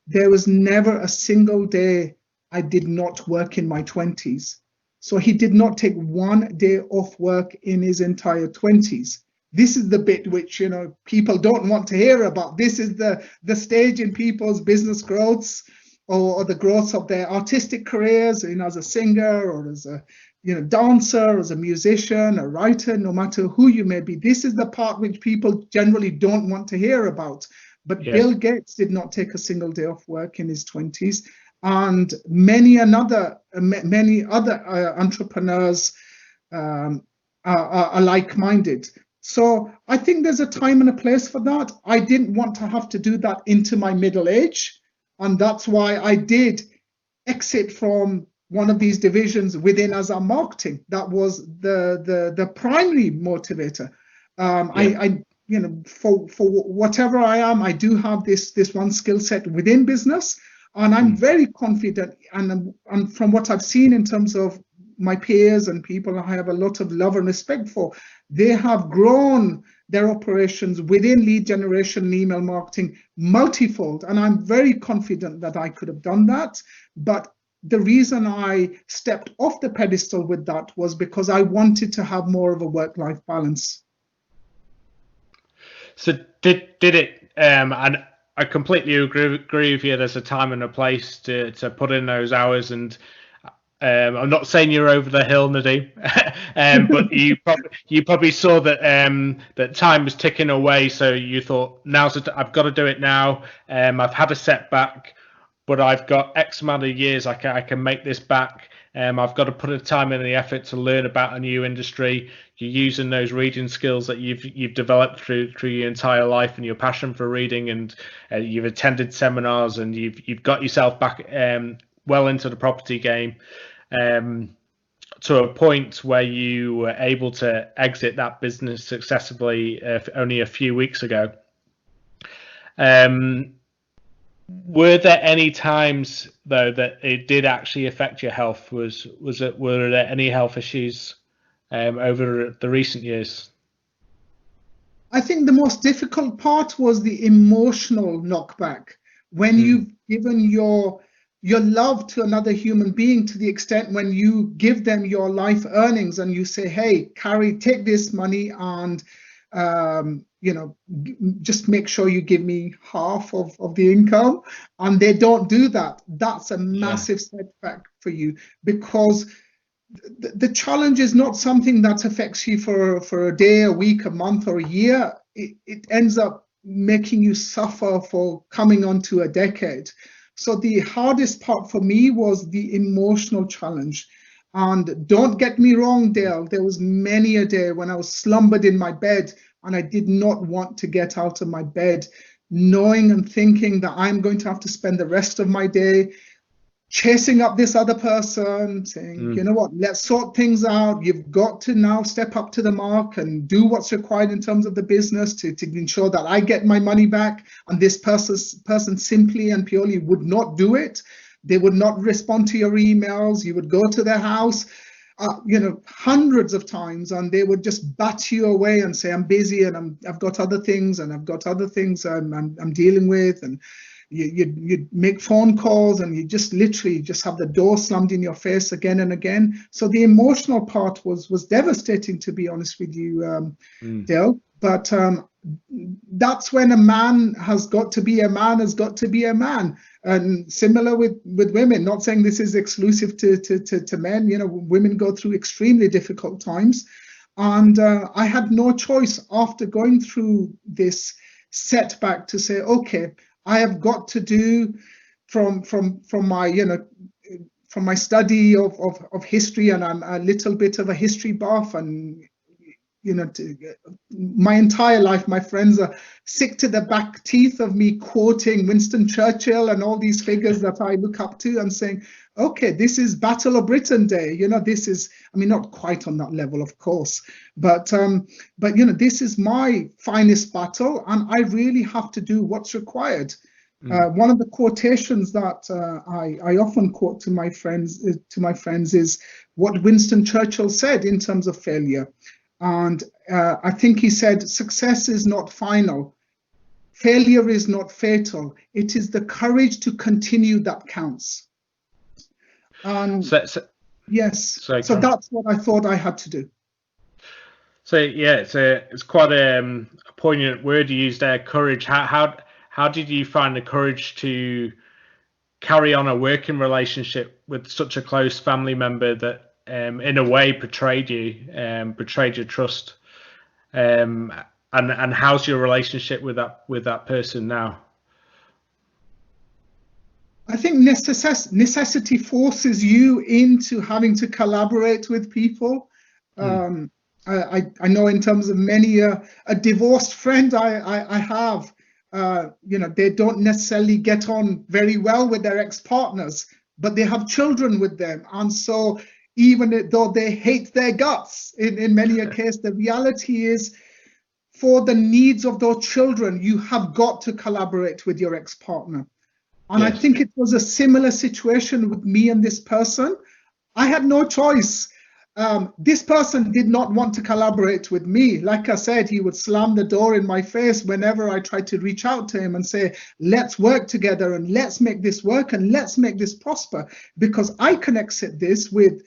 there was never a single day I did not work in my 20s. So he did not take one day off work in his entire 20s. This is the bit which, people don't want to hear about. This is the stage in people's business growths or the growth of their artistic careers, as a singer or as a dancer, as a musician, a writer, no matter who you may be. This is the part which people generally don't want to hear about. But Bill Gates did not take a single day off work in his 20s. And many other entrepreneurs are like-minded. So I think there's a time and a place for that. I didn't want to have to do that into my middle age. And that's why I did exit from one of these divisions within Azam Marketing. That was the primary motivator. For whatever I am, I do have this one skill set within business, and I'm very confident. And from what I've seen in terms of my peers and people I have a lot of love and respect for, they have grown their operations within lead generation and email marketing multifold. And I'm very confident that I could have done that. But the reason I stepped off the pedestal with that was because I wanted to have more of a work-life balance. So did it, and I completely agree with you, there's a time and a place to put in those hours, and I'm not saying you're over the hill, Nadeem, but you probably saw that that time was ticking away, so you thought, I've got to do it now. I've had a setback, but I've got X amount of years, I can make this back. I've got to put the time and the effort to learn about a new industry. You're using those reading skills that you've developed through your entire life and your passion for reading, and you've attended seminars, and you've got yourself back well into the property game, to a point where you were able to exit that business successfully only a few weeks ago. Were there any times though that it did actually affect your health? Were there any health issues over the recent years? I think the most difficult part was the emotional knockback, when you've given your love to another human being to the extent when you give them your life earnings and you say, hey, Carrie, take this money and just make sure you give me half of the income, and they don't do that. That's a massive setback for you, because the challenge is not something that affects you for a day, a week, a month, or a year. It ends up making you suffer for coming on to a decade. So the hardest part for me was the emotional challenge. And don't get me wrong, Dale, there was many a day when I was slumbered in my bed and I did not want to get out of my bed, knowing and thinking that I'm going to have to spend the rest of my day chasing up this other person, saying, you know what, let's sort things out. You've got to now step up to the mark and do what's required in terms of the business to ensure that I get my money back. And this person simply and purely would not do it. They would not respond to your emails. You would go to their house, hundreds of times, and they would just bat you away and say, I'm busy and I've got other things and I've got other things I'm dealing with. And you'd make phone calls and you just literally just have the door slammed in your face again and again. So the emotional part was devastating, to be honest with you, Dale. But that's when a man has got to be a man, has got to be a man. And similar with women, not saying this is exclusive to men, women go through extremely difficult times. And I had no choice after going through this setback to say, okay, I have got to do from my study of history, and I'm a little bit of a history buff, and my entire life, my friends are sick to the back teeth of me quoting Winston Churchill and all these figures that I look up to and saying, okay, this is Battle of Britain Day. This is, not quite on that level, of course, but this is my finest battle, and I really have to do what's required. One of the quotations that I often quote to my friends is what Winston Churchill said in terms of failure. And I think he said, success is not final. Failure is not fatal. It is the courage to continue that counts. Yes, so that's what I thought I had to do. So yeah, it's quite a poignant word you used there, courage. How did you find the courage to carry on a working relationship with such a close family member that in a way betrayed you, betrayed your trust? And how's your relationship with that person now? I think necessity forces you into having to collaborate with people. I know in terms of many a divorced friend I have, they don't necessarily get on very well with their ex-partners, but they have children with them. And so even though they hate their guts, in many a case, the reality is for the needs of those children, you have got to collaborate with your ex-partner. And yes. I think it was a similar situation with me and this person. I had no choice. This person did not want to collaborate with me. Like I said, he would slam the door in my face whenever I tried to reach out to him and say, let's work together and let's make this work and let's make this prosper, because I can exit this with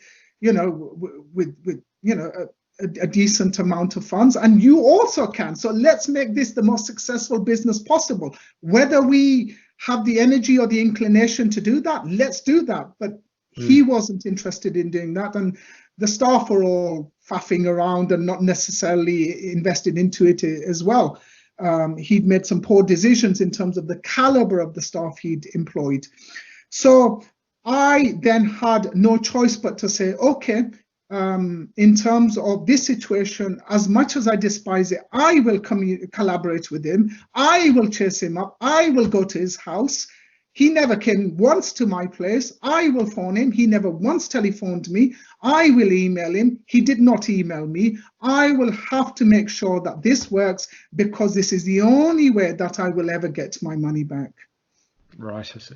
a decent amount of funds, and you also can. So let's make this the most successful business possible. Whether we have the energy or the inclination to do that, let's do that. But he wasn't interested in doing that, and the staff were all faffing around and not necessarily invested into it as well. He'd made some poor decisions in terms of the caliber of the staff he'd employed. So I then had no choice but to say, okay, in terms of this situation, as much as I despise it, I will collaborate with him. I will chase him up. I will go to his house. He never came once to my place. I will phone him. He never once telephoned me. I will email him. He did not email me. I will have to make sure that this works, because this is the only way that I will ever get my money back. Right, I see.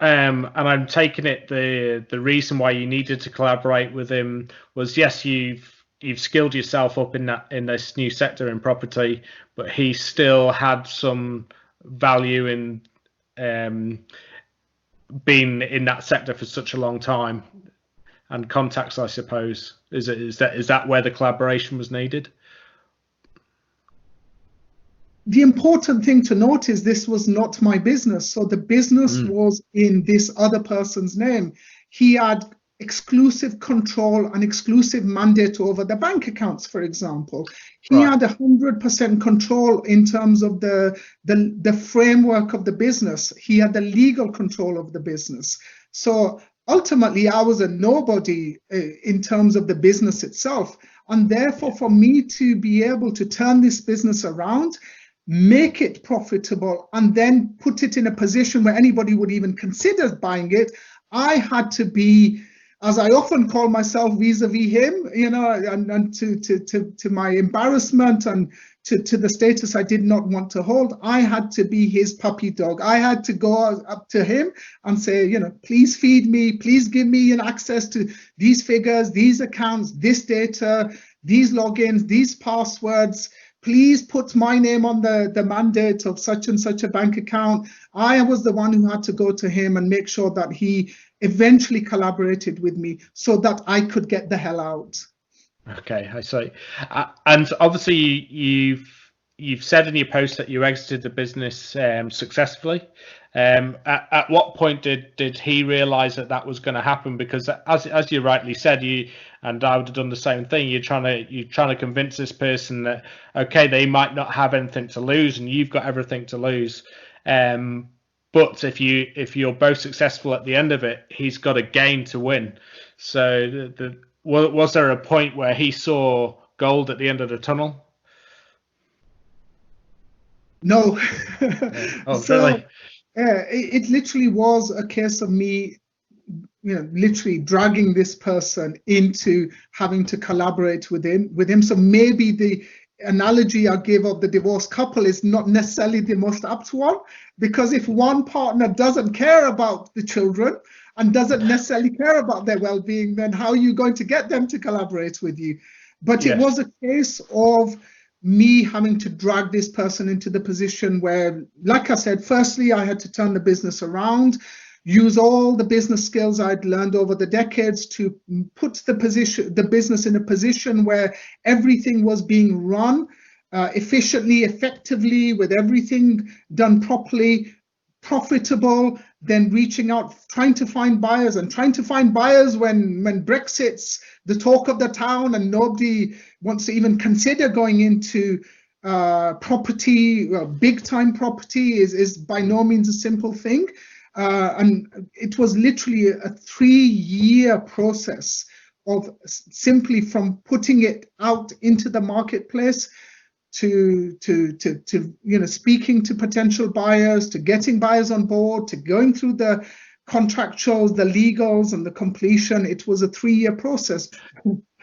And I'm taking it the reason why you needed to collaborate with him was, yes, you've skilled yourself up in this new sector in property, but he still had some value in being in that sector for such a long time, and contacts, I suppose. Is that where the collaboration was needed? The important thing to note is this was not my business. So the business was in this other person's name. He had exclusive control and exclusive mandate over the bank accounts, for example. He had 100% control in terms of the framework of the business. He had the legal control of the business. So ultimately, I was a nobody in terms of the business itself. And therefore, for me to be able to turn this business around, make it profitable, and then put it in a position where anybody would even consider buying it, I had to be, as I often call myself, vis-a-vis him, and to my embarrassment and to the status I did not want to hold, I had to be his puppy dog. I had to go up to him and say, please feed me, please give me an access to these figures, these accounts, this data, these logins, these passwords. Please put my name on the mandate of such and such a bank account. I was the one who had to go to him and make sure that he eventually collaborated with me so that I could get the hell out. Okay, I see. And obviously, you've said in your post that you exited the business successfully. At what point did he realize that was going to happen? Because as you rightly said, you and I would have done the same thing. You're trying to convince this person that, okay, they might not have anything to lose and you've got everything to lose. But if you're both successful at the end of it, he's got a game to win. So was there a point where he saw gold at the end of the tunnel? No. Oh, really? It literally was a case of me, literally dragging this person into having to collaborate with him. So maybe the analogy I give of the divorced couple is not necessarily the most apt one, because if one partner doesn't care about the children and doesn't necessarily care about their well-being, then how are you going to get them to collaborate with you? But it was a case of me having to drag this person into the position where, like I said, firstly, I had to turn the business around, use all the business skills I'd learned over the decades to put the business in a position where everything was being run efficiently, effectively, with everything done properly, profitable, then reaching out, trying to find buyers when Brexit's the talk of the town and nobody wants to even consider going into property. Big time property is by no means a simple thing. And it was literally a 3-year process of simply from putting it out into the marketplace to speaking to potential buyers, to getting buyers on board, to going through the contractuals, the legals, and the completion. It was a 3-year process.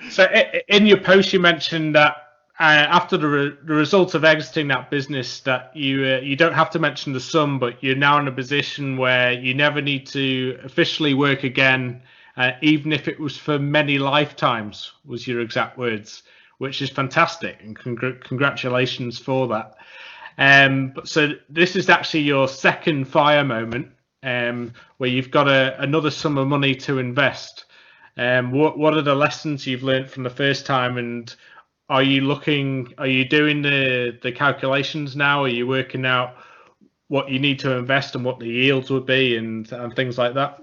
So in your post, you mentioned that after the result of exiting that business, that you don't have to mention the sum, but you're now in a position where you never need to officially work again, even if it was for many lifetimes, was your exact words, which is fantastic, and congratulations for that. So this is actually your second FIRE moment, where you've got another sum of money to invest. What are the lessons you've learned from the first time, and are you doing the calculations now? Are you working out what you need to invest and what the yields would be and things like that?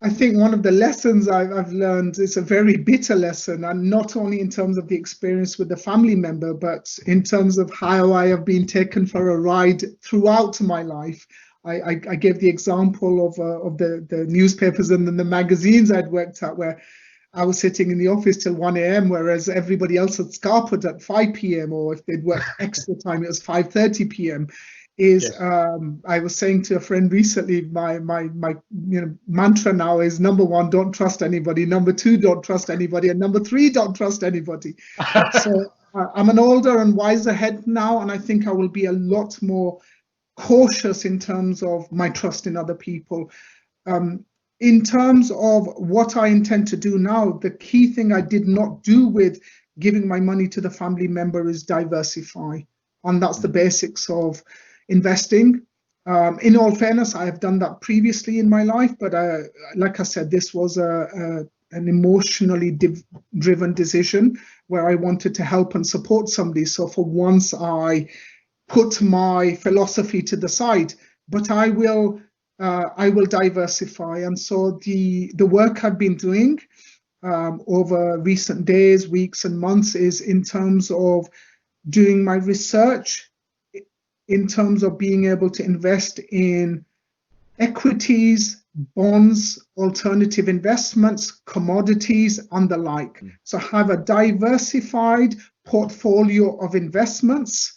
I think one of the lessons I've learned is a very bitter lesson, and not only in terms of the experience with the family member, but in terms of how I have been taken for a ride throughout my life. I gave the example of the newspapers and then the magazines I'd worked at, where I was sitting in the office till 1 a.m., whereas everybody else had scarpered at 5 p.m. or if they'd worked extra time, it was 5:30 p.m. I was saying to a friend recently, my mantra now is, number 1, don't trust anybody. Number 2, don't trust anybody. And number 3, don't trust anybody. So I'm an older and wiser head now, and I think I will be a lot more cautious in terms of my trust in other people. In terms of what I intend to do now, the key thing I did not do with giving my money to the family member is diversify. And that's the basics of investing. In all fairness, I have done that previously in my life, but like I said, this was an emotionally driven decision where I wanted to help and support somebody. So for once, I put my philosophy to the side, but I will diversify. And so the work I've been doing over recent days, weeks, and months is in terms of doing my research, in terms of being able to invest in equities, bonds, alternative investments, commodities, and the like. So have a diversified portfolio of investments,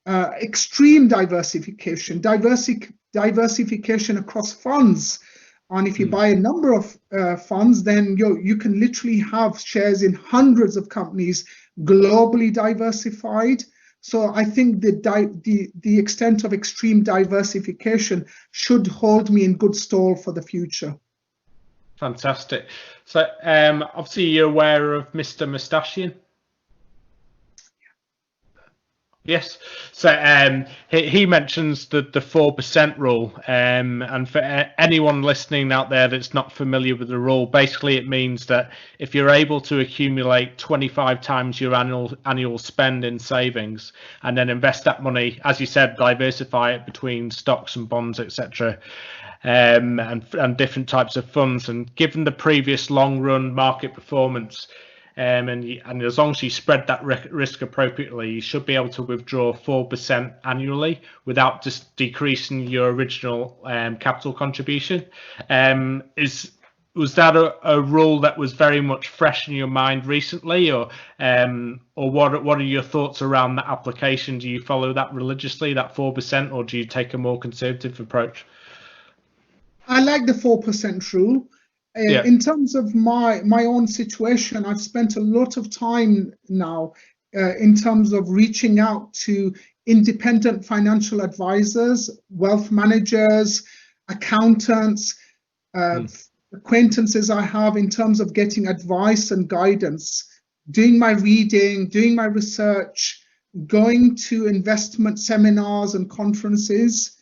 extreme diversification across funds. And if you buy a number of funds, then you can literally have shares in hundreds of companies, globally diversified. So I think the extent of extreme diversification should hold me in good stall for the future. Fantastic. So obviously you're aware of Mr. Mustachian? Yes. So he mentions the 4% rule, and for anyone listening out there that's not familiar with the rule, basically it means that if you're able to accumulate 25 times your annual spend in savings and then invest that money, as you said, diversify it between stocks and bonds, etc., and different types of funds, and given the previous long run market performance, and as long as you spread that risk appropriately, you should be able to withdraw 4% annually without just decreasing your original capital contribution. Was that a rule that was very much fresh in your mind recently, or what are your thoughts around that application? Do you follow that religiously, that 4%, or do you take a more conservative approach? I like the 4% rule. In terms of my own situation, I've spent a lot of time now in terms of reaching out to independent financial advisors, wealth managers, accountants, acquaintances I have in terms of getting advice and guidance, doing my reading, doing my research, going to investment seminars and conferences.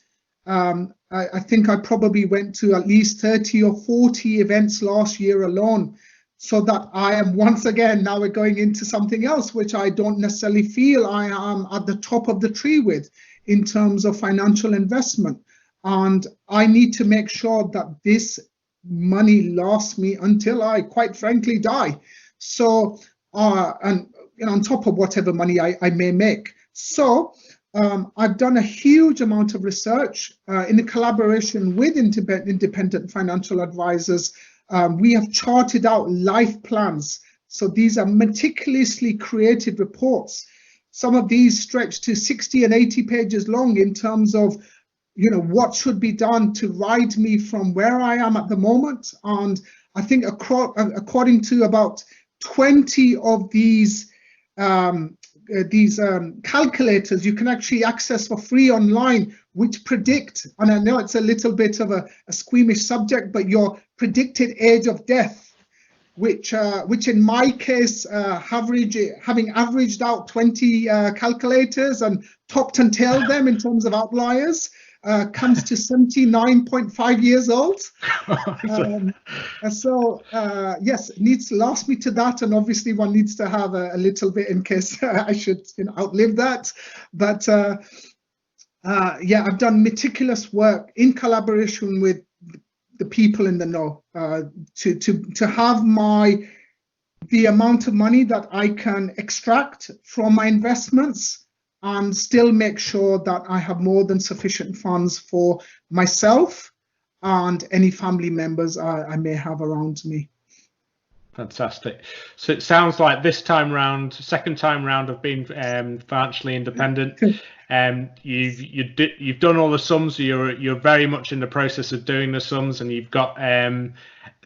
I think I probably went to at least 30 or 40 events last year alone, so that I am once again, now we're going into something else, which I don't necessarily feel I am at the top of the tree with in terms of financial investment. And I need to make sure that this money lasts me until I, quite frankly, die. So, and on top of whatever money I may make. So I've done a huge amount of research in a collaboration with independent financial advisors. We have charted out life plans. So these are meticulously created reports. Some of these stretch to 60 and 80 pages long in terms of, what should be done to ride me from where I am at the moment. And I think according to about 20 of these calculators you can actually access for free online, which predict, and I know it's a little bit of a squeamish subject, but your predicted age of death, which in my case, having averaged out 20 calculators and topped and tailed them in terms of outliers, comes to 79.5 years old. So yes, it needs to last me to that, and obviously one needs to have a little bit in case I should outlive that. But yeah, I've done meticulous work in collaboration with the people in the know to have the amount of money that I can extract from my investments and still make sure that I have more than sufficient funds for myself and any family members I may have around me. Fantastic. So it sounds like this time round, second time round of being financially independent, you've done all the sums. You're very much in the process of doing the sums, and you've got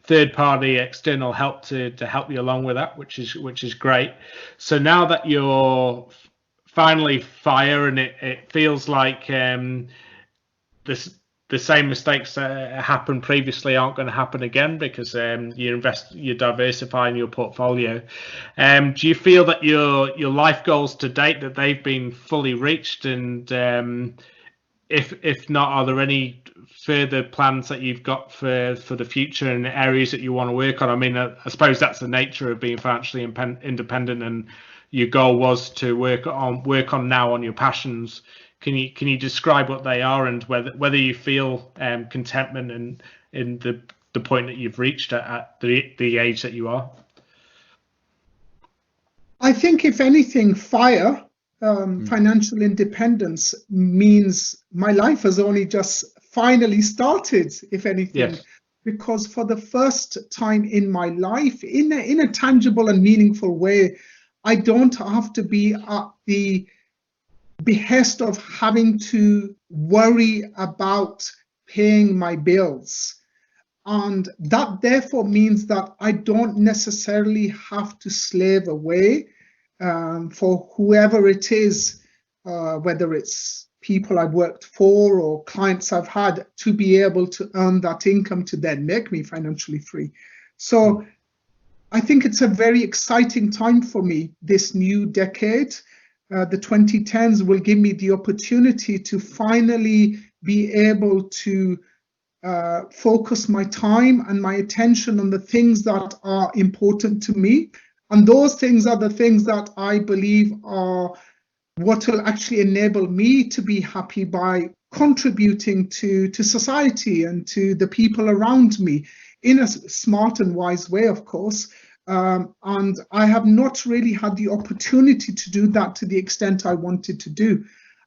third-party external help to help you along with that, which is great. So now that you're finally F.I.R.E, and it feels like the same mistakes that happened previously aren't going to happen again, because you're diversifying your portfolio. Do you feel that your life goals to date, that they've been fully reached? And if not, are there any further plans that you've got for the future and areas that you want to work on? I mean, I suppose that's the nature of being financially independent, and your goal was to work on now on your passions. Can you describe what they are, and whether you feel contentment in the point that you've reached at the age that you are? I think, if anything, F.I.R.E, financial independence, means my life has only just finally started, if anything. Yes. Because for the first time in my life, in a tangible and meaningful way, I don't have to be at the behest of having to worry about paying my bills. And that therefore means that I don't necessarily have to slave away for whoever it is, whether it's people I've worked for or clients I've had, to be able to earn that income to then make me financially free. So I think it's a very exciting time for me, this new decade. The 2010s will give me the opportunity to finally be able to focus my time and my attention on the things that are important to me. And those things are the things that I believe are what will actually enable me to be happy by contributing to society and to the people around me in a smart and wise way, of course. And I have not really had the opportunity to do that to the extent I wanted to do.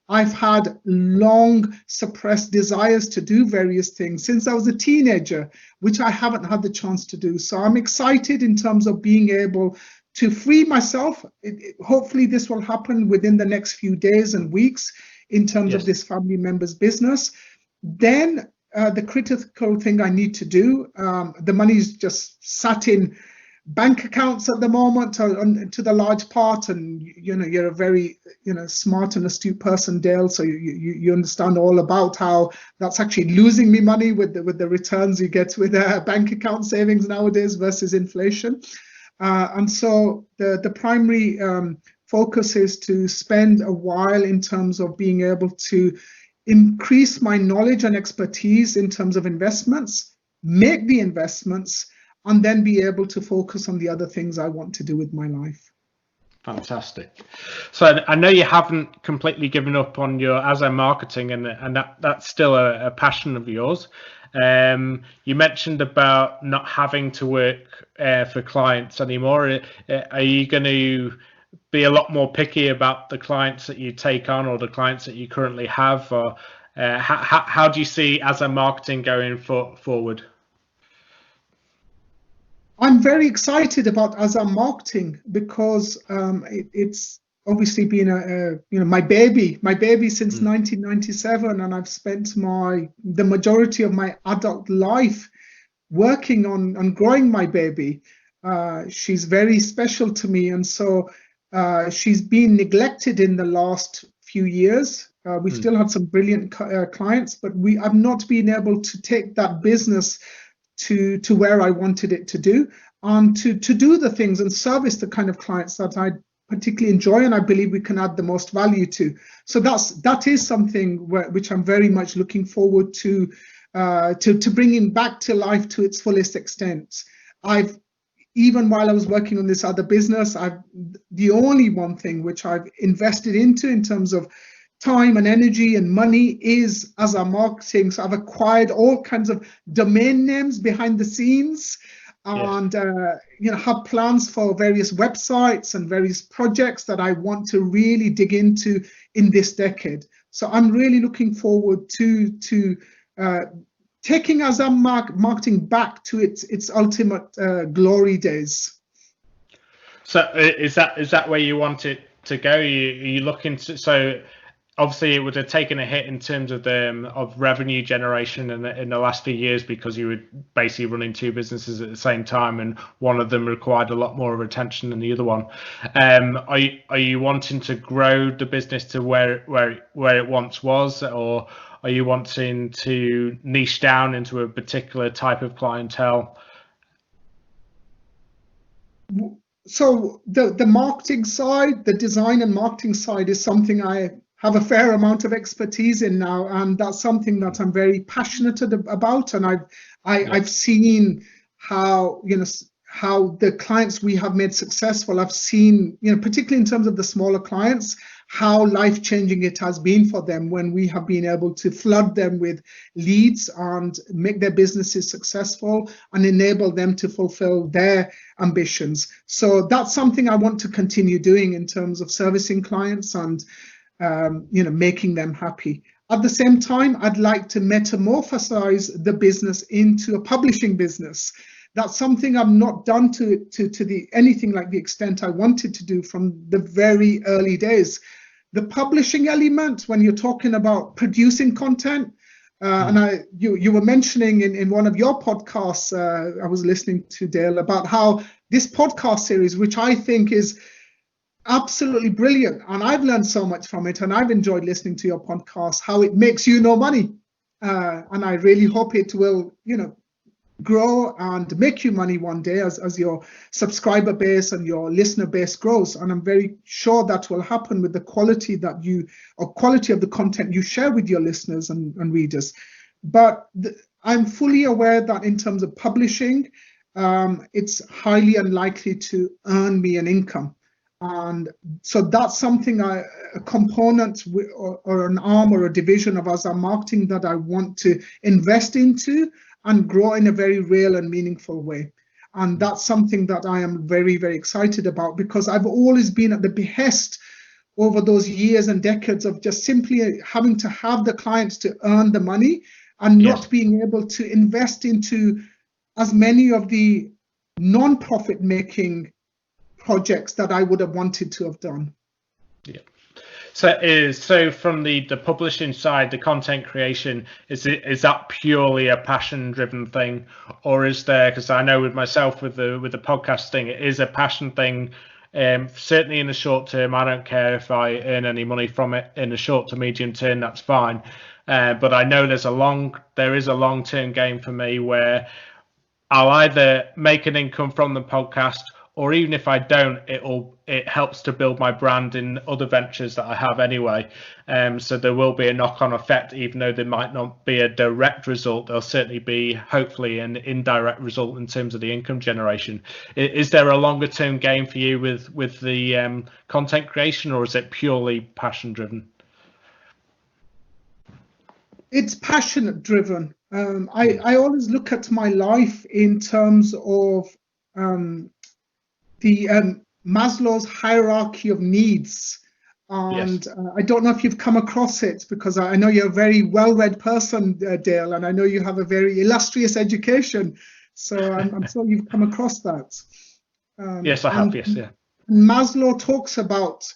I've had long suppressed desires to do various things since I was a teenager, which I haven't had the chance to do. So I'm excited in terms of being able to free myself. Hopefully this will happen within the next few days and weeks in terms of this family member's business. Then the critical thing I need to do, the money's just sat in bank accounts at the moment to the large part, and you're a very smart and astute person, Dale, so you understand all about how that's actually losing me money with the returns you get with bank account savings nowadays versus inflation. And so the primary focus is to spend a while in terms of being able to increase my knowledge and expertise in terms of investments, make the investments, and then be able to focus on the other things I want to do with my life. Fantastic. So I know you haven't completely given up on your Azam marketing, and that's still a passion of yours. You mentioned about not having to work for clients anymore. Are you going to be a lot more picky about the clients that you take on or the clients that you currently have? Or how do you see Azam marketing going forward? I'm very excited about Azam marketing because it's obviously been my baby since 1997, and I've spent the majority of my adult life working on growing my baby. She's very special to me, and so she's been neglected in the last few years. We've still had some brilliant clients, but I've not been able to take that business to where I wanted it to do, and to do the things and service the kind of clients that I particularly enjoy and I believe we can add the most value to. So that is something which I'm very much looking forward to bringing back to life to its fullest extent. Even while I was working on this other business, the only one thing which I've invested into in terms of time and energy and money is Azam marketing. So I've acquired all kinds of domain names behind the scenes, and have plans for various websites and various projects that I want to really dig into in this decade. So I'm really looking forward to taking Azam marketing back to its ultimate glory days. So is that where you want it to go? Are you looking to, so obviously it would have taken a hit in terms of revenue generation in the last few years because you were basically running two businesses at the same time, and one of them required a lot more of attention than the other one. Are you wanting to grow the business to where it once was, or are you wanting to niche down into a particular type of clientele? So the marketing side, the design and marketing side, is something I have a fair amount of expertise in now, and that's something that I'm very passionate about. And I've seen how the clients we have made successful. I've seen, particularly in terms of the smaller clients, how life-changing it has been for them when we have been able to flood them with leads and make their businesses successful and enable them to fulfill their ambitions. So that's something I want to continue doing in terms of servicing clients and making them happy. At the same time, I'd like to metamorphosize the business into a publishing business. That's something I've not done to anything like the extent I wanted to do from the very early days. The publishing element, when you're talking about producing content, and you were mentioning in one of your podcasts, I was listening to, Dale, about how this podcast series, which I think is absolutely brilliant, and I've learned so much from it, and I've enjoyed listening to your podcast, how it makes you no money, and I really hope it will grow and make you money one day as your subscriber base and your listener base grows. And I'm very sure that will happen with the quality of the content you share with your listeners and readers. But I'm fully aware that in terms of publishing, it's highly unlikely to earn me an income. And so that's something, a component or an arm or a division of Azam marketing that I want to invest into and grow in a very real and meaningful way. And that's something that I am very, very excited about, because I've always been at the behest over those years and decades of just simply having to have the clients to earn the money and not being able to invest into as many of the non-profit making projects that I would have wanted to have done. Yeah. So from the publishing side, the content creation, is that purely a passion driven thing, or is there, because I know with myself with the podcast thing, it is a passion thing. Certainly in the short term, I don't care if I earn any money from it. In the short to medium term, that's fine. But I know there is a long term game for me where I'll either make an income from the podcast, or even if I don't, it helps to build my brand in other ventures that I have anyway. So there will be a knock-on effect, even though there might not be a direct result. There'll certainly be, hopefully, an indirect result in terms of the income generation. Is there a longer-term game for you with the content creation, or is it purely passion-driven? It's passionate driven. I always look at my life in terms of the Maslow's hierarchy of needs. And yes. I don't know if you've come across it, because I know you're a very well-read person, Dale, and I know you have a very illustrious education. So I'm sure you've come across that. Yes, I have. Yes, yeah. Maslow talks about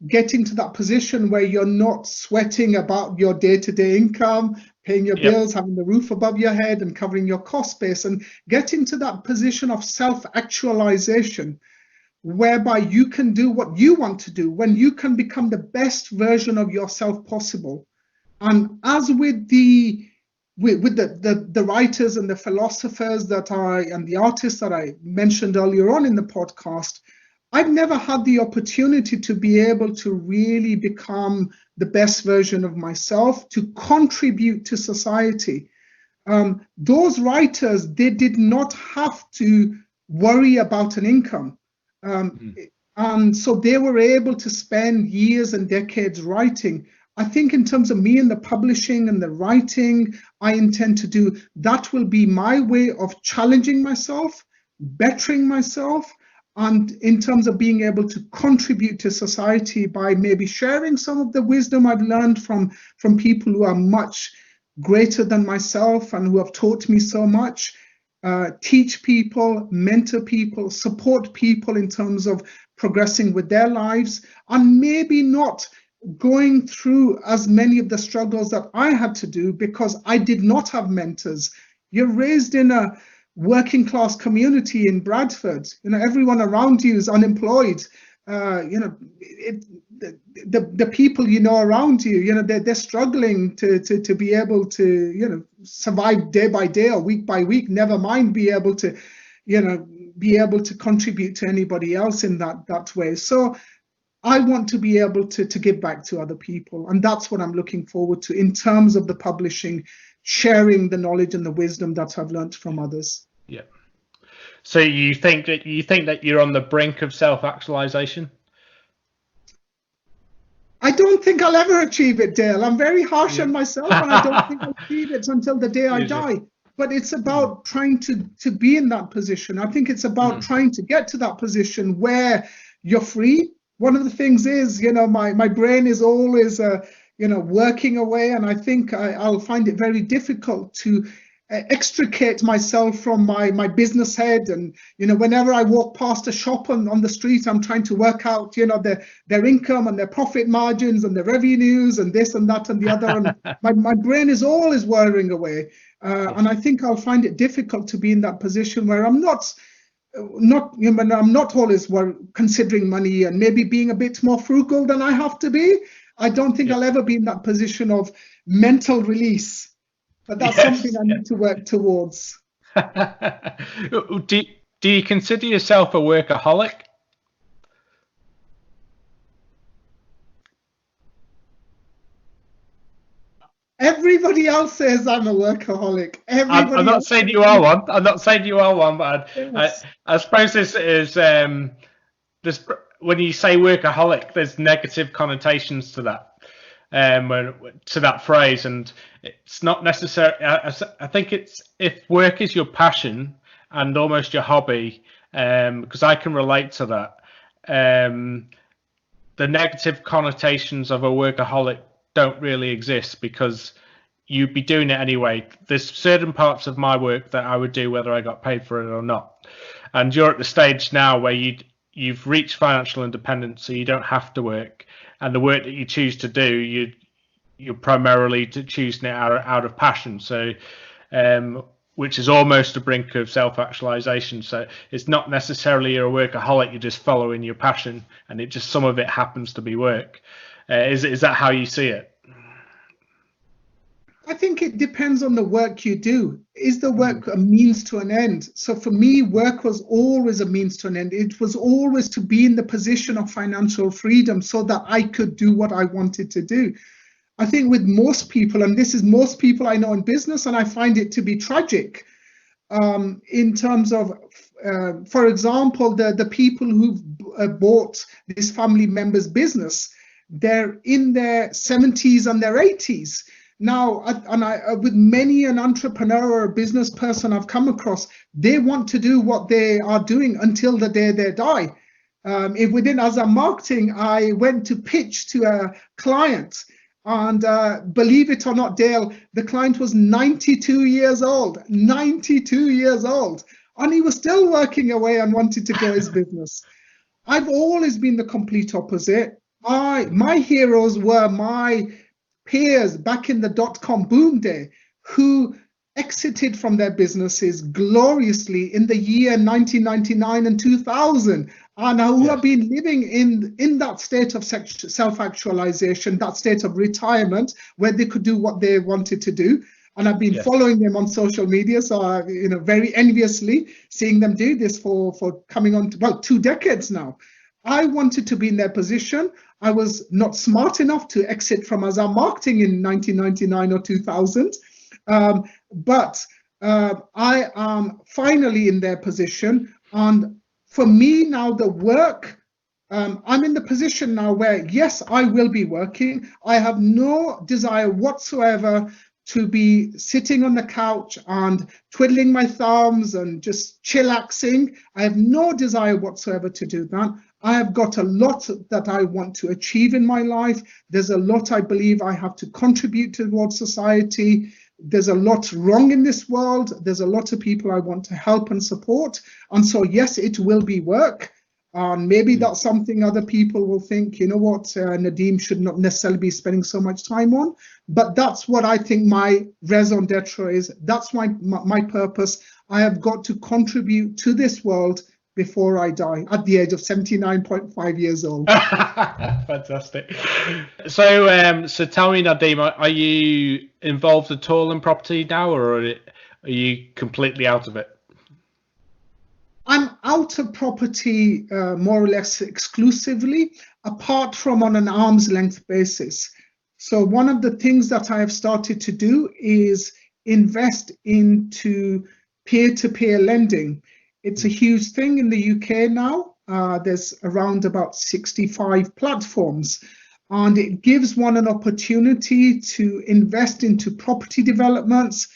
getting to that position where you're not sweating about your day-to-day income, paying your bills, having the roof above your head and covering your cost base, and getting to that position of self-actualization, whereby you can do what you want to do, when you can become the best version of yourself possible. And as with the writers and the philosophers and the artists that I mentioned earlier on in the podcast, I've never had the opportunity to be able to really become the best version of myself, to contribute to society. Those writers, they did not have to worry about an income. And so they were able to spend years and decades writing. I think in terms of me and the publishing and the writing I intend to do, that will be my way of challenging myself, bettering myself, and in terms of being able to contribute to society by maybe sharing some of the wisdom I've learned from people who are much greater than myself and who have taught me so much. Teach people, mentor people, support people in terms of progressing with their lives, and maybe not going through as many of the struggles that I had to do because I did not have mentors. You're raised in a working class community in Bradford. Everyone around you is unemployed. The people around you, they're struggling to be able to survive day by day or week by week. Never mind be able to contribute to anybody else in that way. So I want to be able to give back to other people, and that's what I'm looking forward to in terms of the publishing, sharing the knowledge and the wisdom that I've learned from others. Yeah. So you think that you're on the brink of self-actualization? I don't think I'll ever achieve it, Dale. I'm very harsh on myself, and I don't think I'll achieve it until the day I die. But it's about trying to be in that position. I think it's about trying to get to that position where you're free. One of the things is, my brain is always, working away, and I think I'll find it very difficult to extricate myself from my business head. And whenever I walk past a shop on the street, I'm trying to work out their income and their profit margins and their revenues and this and that and the other, and my brain is always whirring away, and I think I'll find it difficult to be in that position where I'm not always considering money and maybe being a bit more frugal than I have to be. I don't think I'll ever be in that position of mental release. But that's something I need to work towards. Do you consider yourself a workaholic? Everybody else says I'm a workaholic. I'm not saying you are one. I'm not saying you are one, but I suppose this is when you say workaholic, there's negative connotations to that. To that phrase, and it's not necessary. I think it's if work is your passion and almost your hobby, because I can relate to that. The negative connotations of a workaholic don't really exist because you'd be doing it anyway. There's certain parts of my work that I would do whether I got paid for it or not. And you're at the stage now where you've reached financial independence, so you don't have to work. and the work that you choose to do, you're primarily choosing it out of passion. So, which is almost the brink of self-actualization. So it's not necessarily you're a workaholic; you're just following your passion, and it just some of it happens to be work. Is that how you see it? I think it depends on the work you do. Is the work a means to an end? So for me, work was always a means to an end. It was always to be in the position of financial freedom so that I could do what I wanted to do. I think with most people, and this is most people I know in business, and I find it to be tragic in terms of, for example, the people who've bought this family member's business, they're in their 70s and their 80s. Now, with many an entrepreneur or business person I've come across, they want to do what they are doing until the day they die. Within Azam Marketing, I went to pitch to a client, and believe it or not, Dale, the client was 92 years old, 92 years old, and he was still working away and wanted to grow his business. I've always been the complete opposite. My heroes were my peers back in the dot-com boom day who exited from their businesses gloriously in the year 1999 and 2000, and who have been living in that state of self-actualization, that state of retirement where they could do what they wanted to do. And I've been following them on social media, so very enviously seeing them do this for coming on to, 2 decades now. I wanted to be in their position. I was not smart enough to exit from Azam Marketing in 1999 or 2000, but I am finally in their position. And for me now, the work, I'm in the position now where, yes, I will be working. I have no desire whatsoever to be sitting on the couch and twiddling my thumbs and just chillaxing. I have no desire whatsoever to do that. I have got a lot that I want to achieve in my life. There's a lot I believe I have to contribute towards society. There's a lot wrong in this world. There's a lot of people I want to help and support. And so, yes, it will be work. And maybe that's something other people will think, you know what, Nadeem should not necessarily be spending so much time on. But that's what I think my raison d'etre is. That's my purpose. I have got to contribute to this world before I die at the age of 79.5 years old. Fantastic. So tell me, Nadeem, are you involved at all in property now, or are you completely out of it? I'm out of property more or less exclusively, apart from on an arm's length basis. So one of the things that I have started to do is invest into peer-to-peer lending. It's a huge thing in the UK now. There's around about 65 platforms, and it gives one an opportunity to invest into property developments,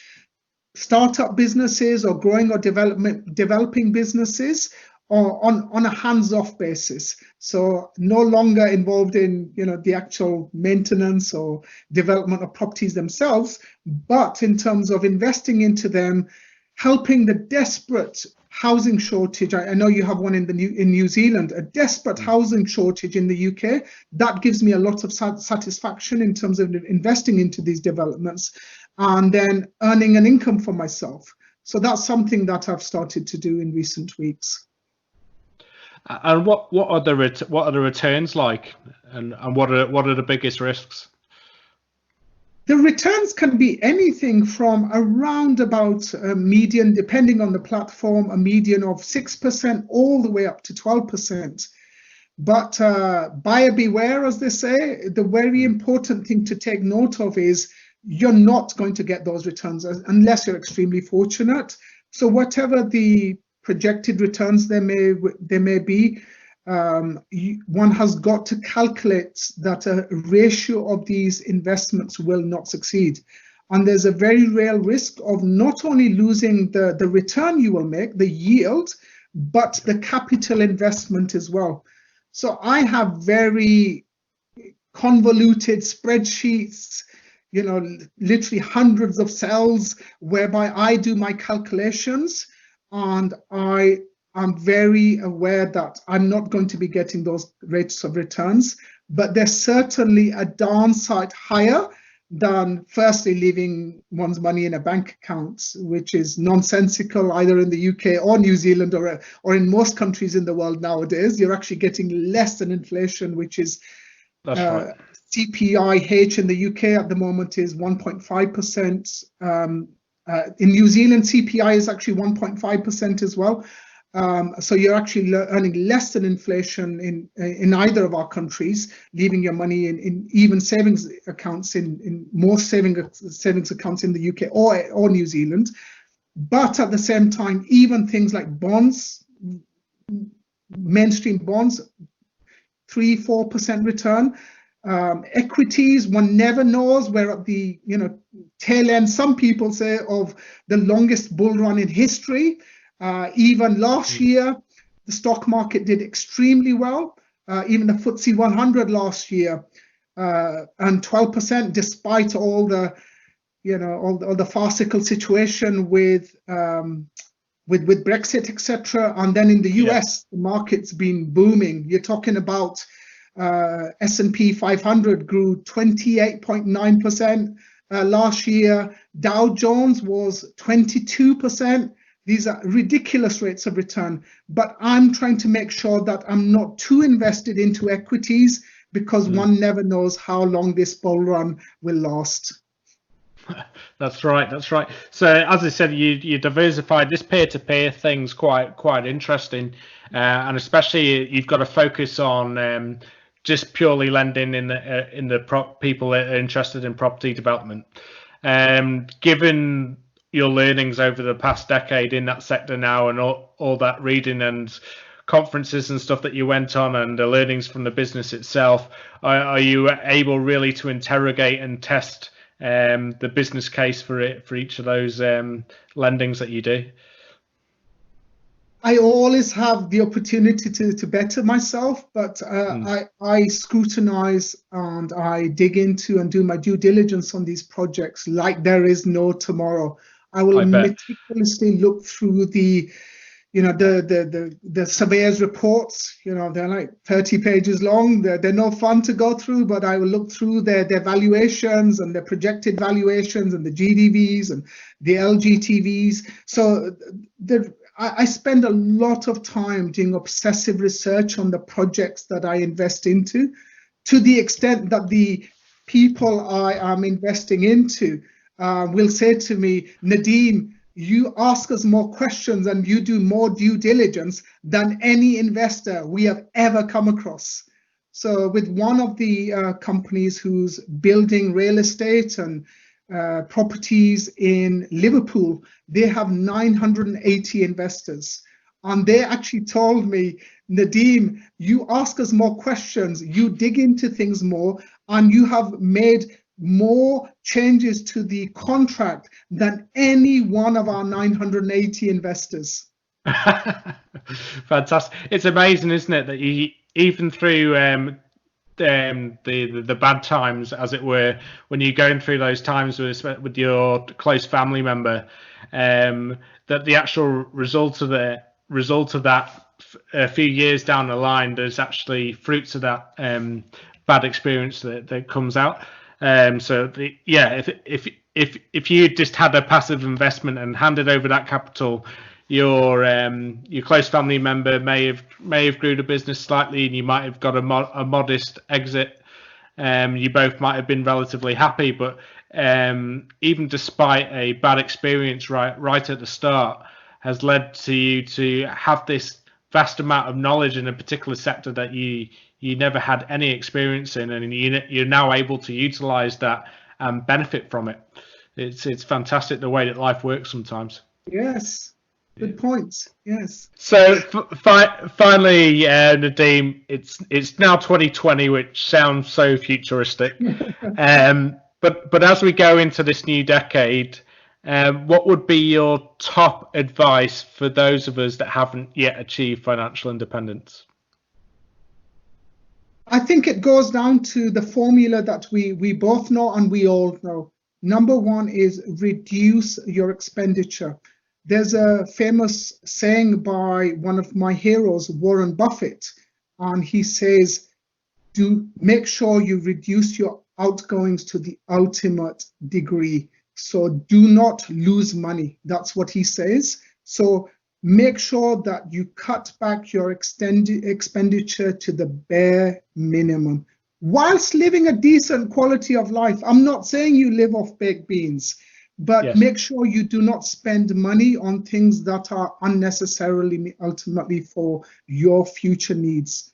startup businesses, or growing or developing businesses, or on a hands-off basis. So no longer involved in the actual maintenance or development of properties themselves, but in terms of investing into them, helping the desperate housing shortage. I know you have one in New Zealand, a desperate housing shortage in the UK. That gives me a lot of satisfaction in terms of investing into these developments and then earning an income for myself. So that's something that I've started to do in recent weeks. And what are the returns like, and what are the biggest risks? The returns can be anything from around about a median, depending on the platform, a median of 6% all the way up to 12%. But buyer beware, as they say. The very important thing to take note of is you're not going to get those returns unless you're extremely fortunate. So whatever the projected returns there may be, one has got to calculate that a ratio of these investments will not succeed. And there's a very real risk of not only losing the return you will make, the yield, but the capital investment as well. So I have very convoluted spreadsheets, literally hundreds of cells whereby I do my calculations, and I'm very aware that I'm not going to be getting those rates of returns. but there's certainly a downside higher than firstly leaving one's money in a bank account, which is nonsensical either in the UK or New Zealand or in most countries in the world nowadays. You're actually getting less than inflation, which is right. CPIH in the UK at the moment is 1.5%. In New Zealand, CPI is actually 1.5% as well. So you're actually earning less than inflation in either of our countries, leaving your money in even savings accounts in most savings accounts in the UK or New Zealand. But at the same time, even things like bonds, mainstream bonds, 3-4% return. Equities, one never knows. We're at the tail end, some people say, of the longest bull run in history. Even last year, the stock market did extremely well. Even the FTSE 100 last year, and 12%, despite all the all the farcical situation with Brexit, etc. And then in the US, the market's been booming. You're talking about S&P 500 grew 28.9% last year. Dow Jones was 22%. These are ridiculous rates of return. But I'm trying to make sure that I'm not too invested into equities, because one never knows how long this bull run will last. That's right. So as I said, you diversified. This peer-to-peer thing's quite interesting, and especially you've got to focus on just purely lending in the people that are interested in property development. Given your learnings over the past decade in that sector now, and all that reading and conferences and stuff that you went on, and the learnings from the business itself, are you able really to interrogate and test the business case for each of those lendings that you do? I always have the opportunity to better myself, but I scrutinize and I dig into and do my due diligence on these projects like there is no tomorrow. I will meticulously look through the surveyor's reports. They're like 30 pages long. They're no fun to go through, but I will look through their valuations and their projected valuations and the GDVs and the LGTVs. So I spend a lot of time doing obsessive research on the projects that I invest into, to the extent that the people I am investing into will say to me, Nadeem, you ask us more questions and you do more due diligence than any investor we have ever come across. So with one of the companies who's building real estate and properties in Liverpool, they have 980 investors. And they actually told me, Nadeem, you ask us more questions, you dig into things more, and you have made more changes to the contract than any one of our 980 investors. Fantastic. It's amazing, isn't it, that you, even through the bad times, as it were, when you're going through those times with your close family member, that the actual result of that a few years down the line, there's actually fruits of that bad experience that comes out. If you just had a passive investment and handed over that capital, your close family member may have grew the business slightly, and you might have got a modest exit. You both might have been relatively happy, but even despite a bad experience right at the start, has led to you to have this vast amount of knowledge in a particular sector that you never had any experience in, and you're now able to utilize that and benefit from it. It's fantastic the way that life works sometimes. Yes, good points. Yes. So finally, Nadeem, it's now 2020, which sounds so futuristic. But as we go into this new decade, what would be your top advice for those of us that haven't yet achieved financial independence? I think it goes down to the formula that we both know and we all know. Number one is reduce your expenditure. There's a famous saying by one of my heroes, Warren Buffett, and he says, make sure you reduce your outgoings to the ultimate degree. So do not lose money. That's what he says. So make sure that you cut back your expenditure to the bare minimum whilst living a decent quality of life. I'm not saying you live off baked beans, but make sure you do not spend money on things that are unnecessarily ultimately for your future needs.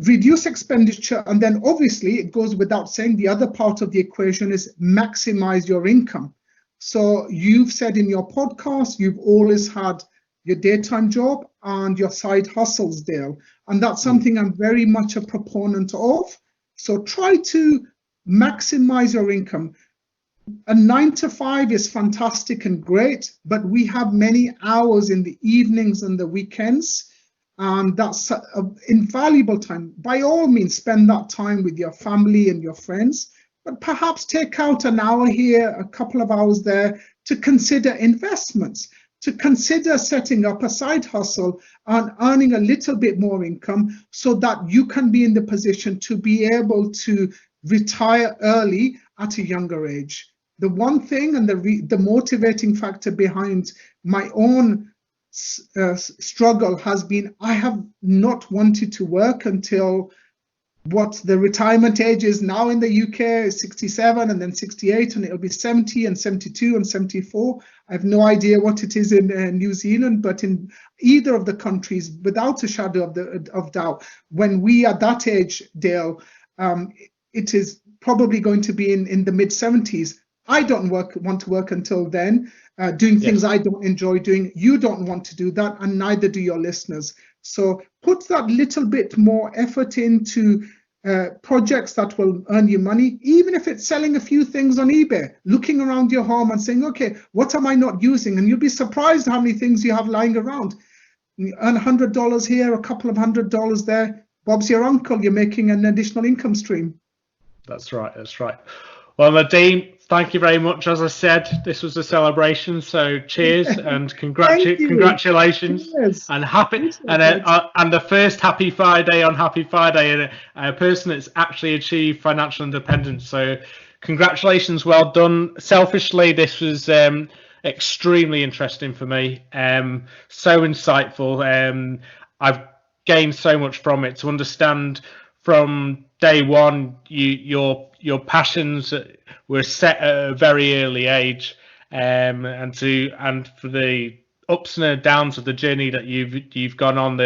Reduce expenditure, and then obviously it goes without saying, the other part of the equation is maximize your income. So you've said in your podcast, you've always had your daytime job and your side hustles, Dale. And that's something I'm very much a proponent of. So try to maximize your income. A 9 to 5 is fantastic and great, but we have many hours in the evenings and the weekends. And that's invaluable time. By all means, spend that time with your family and your friends, but perhaps take out an hour here, a couple of hours there to consider investments, to consider setting up a side hustle and earning a little bit more income so that you can be in the position to be able to retire early at a younger age. The one thing and the motivating factor behind my own struggle has been I have not wanted to work until what the retirement age is now in the UK is 67 and then 68, and it'll be 70 and 72 and 74. I have no idea what it is in New Zealand, but in either of the countries, without a shadow of doubt, when we are that age, Dale, it is probably going to be in the mid 70s. I don't want to work until then, doing things I don't enjoy doing. You don't want to do that, and neither do your listeners. So put that little bit more effort into projects that will earn you money, even if it's selling a few things on eBay, looking around your home and saying, okay, what am I not using? And you'll be surprised how many things you have lying around. You earn $100 here, a couple of $100 there. Bob's your uncle. You're making an additional income stream. That's right. That's right. Well, Nadeem, thank you very much. As I said, this was a celebration, so cheers and congratulations. Cheers. And happy and the first Happy Fiday on Happy Fiday, and a person that's actually achieved financial independence. So congratulations, well done. Selfishly, this was extremely interesting for me. So insightful. I've gained so much from it to understand from day one your passions were set at a very early age, and for the ups and downs of the journey that you've gone on,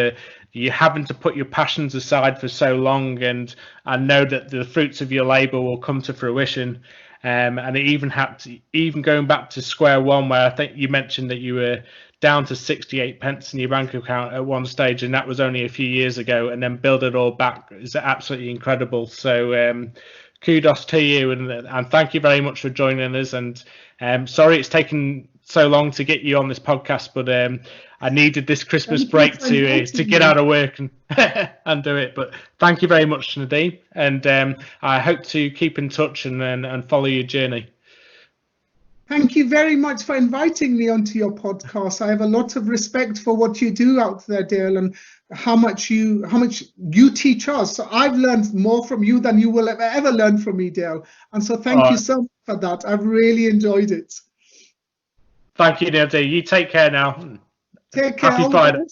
you having to put your passions aside for so long, and I know that the fruits of your labor will come to fruition. And it even going back to square one, where I think you mentioned that you were down to 68 pence in your bank account at one stage, and that was only a few years ago, and then build it all back is absolutely incredible. So kudos to you, and thank you very much for joining us. And sorry it's taken so long to get you on this podcast, but I needed this Christmas break to get out of work and and do it. But thank you very much, Nadeem, and I hope to keep in touch and follow your journey. Thank you very much for inviting me onto your podcast. I have a lot of respect for what you do out there, Dale, and how much you teach us. So I've learned more from you than you will ever learn from me, Dale. And so thank you so much for that. I've really enjoyed it. Thank you, Nadeem. You take care now. Take care. Happy Friday.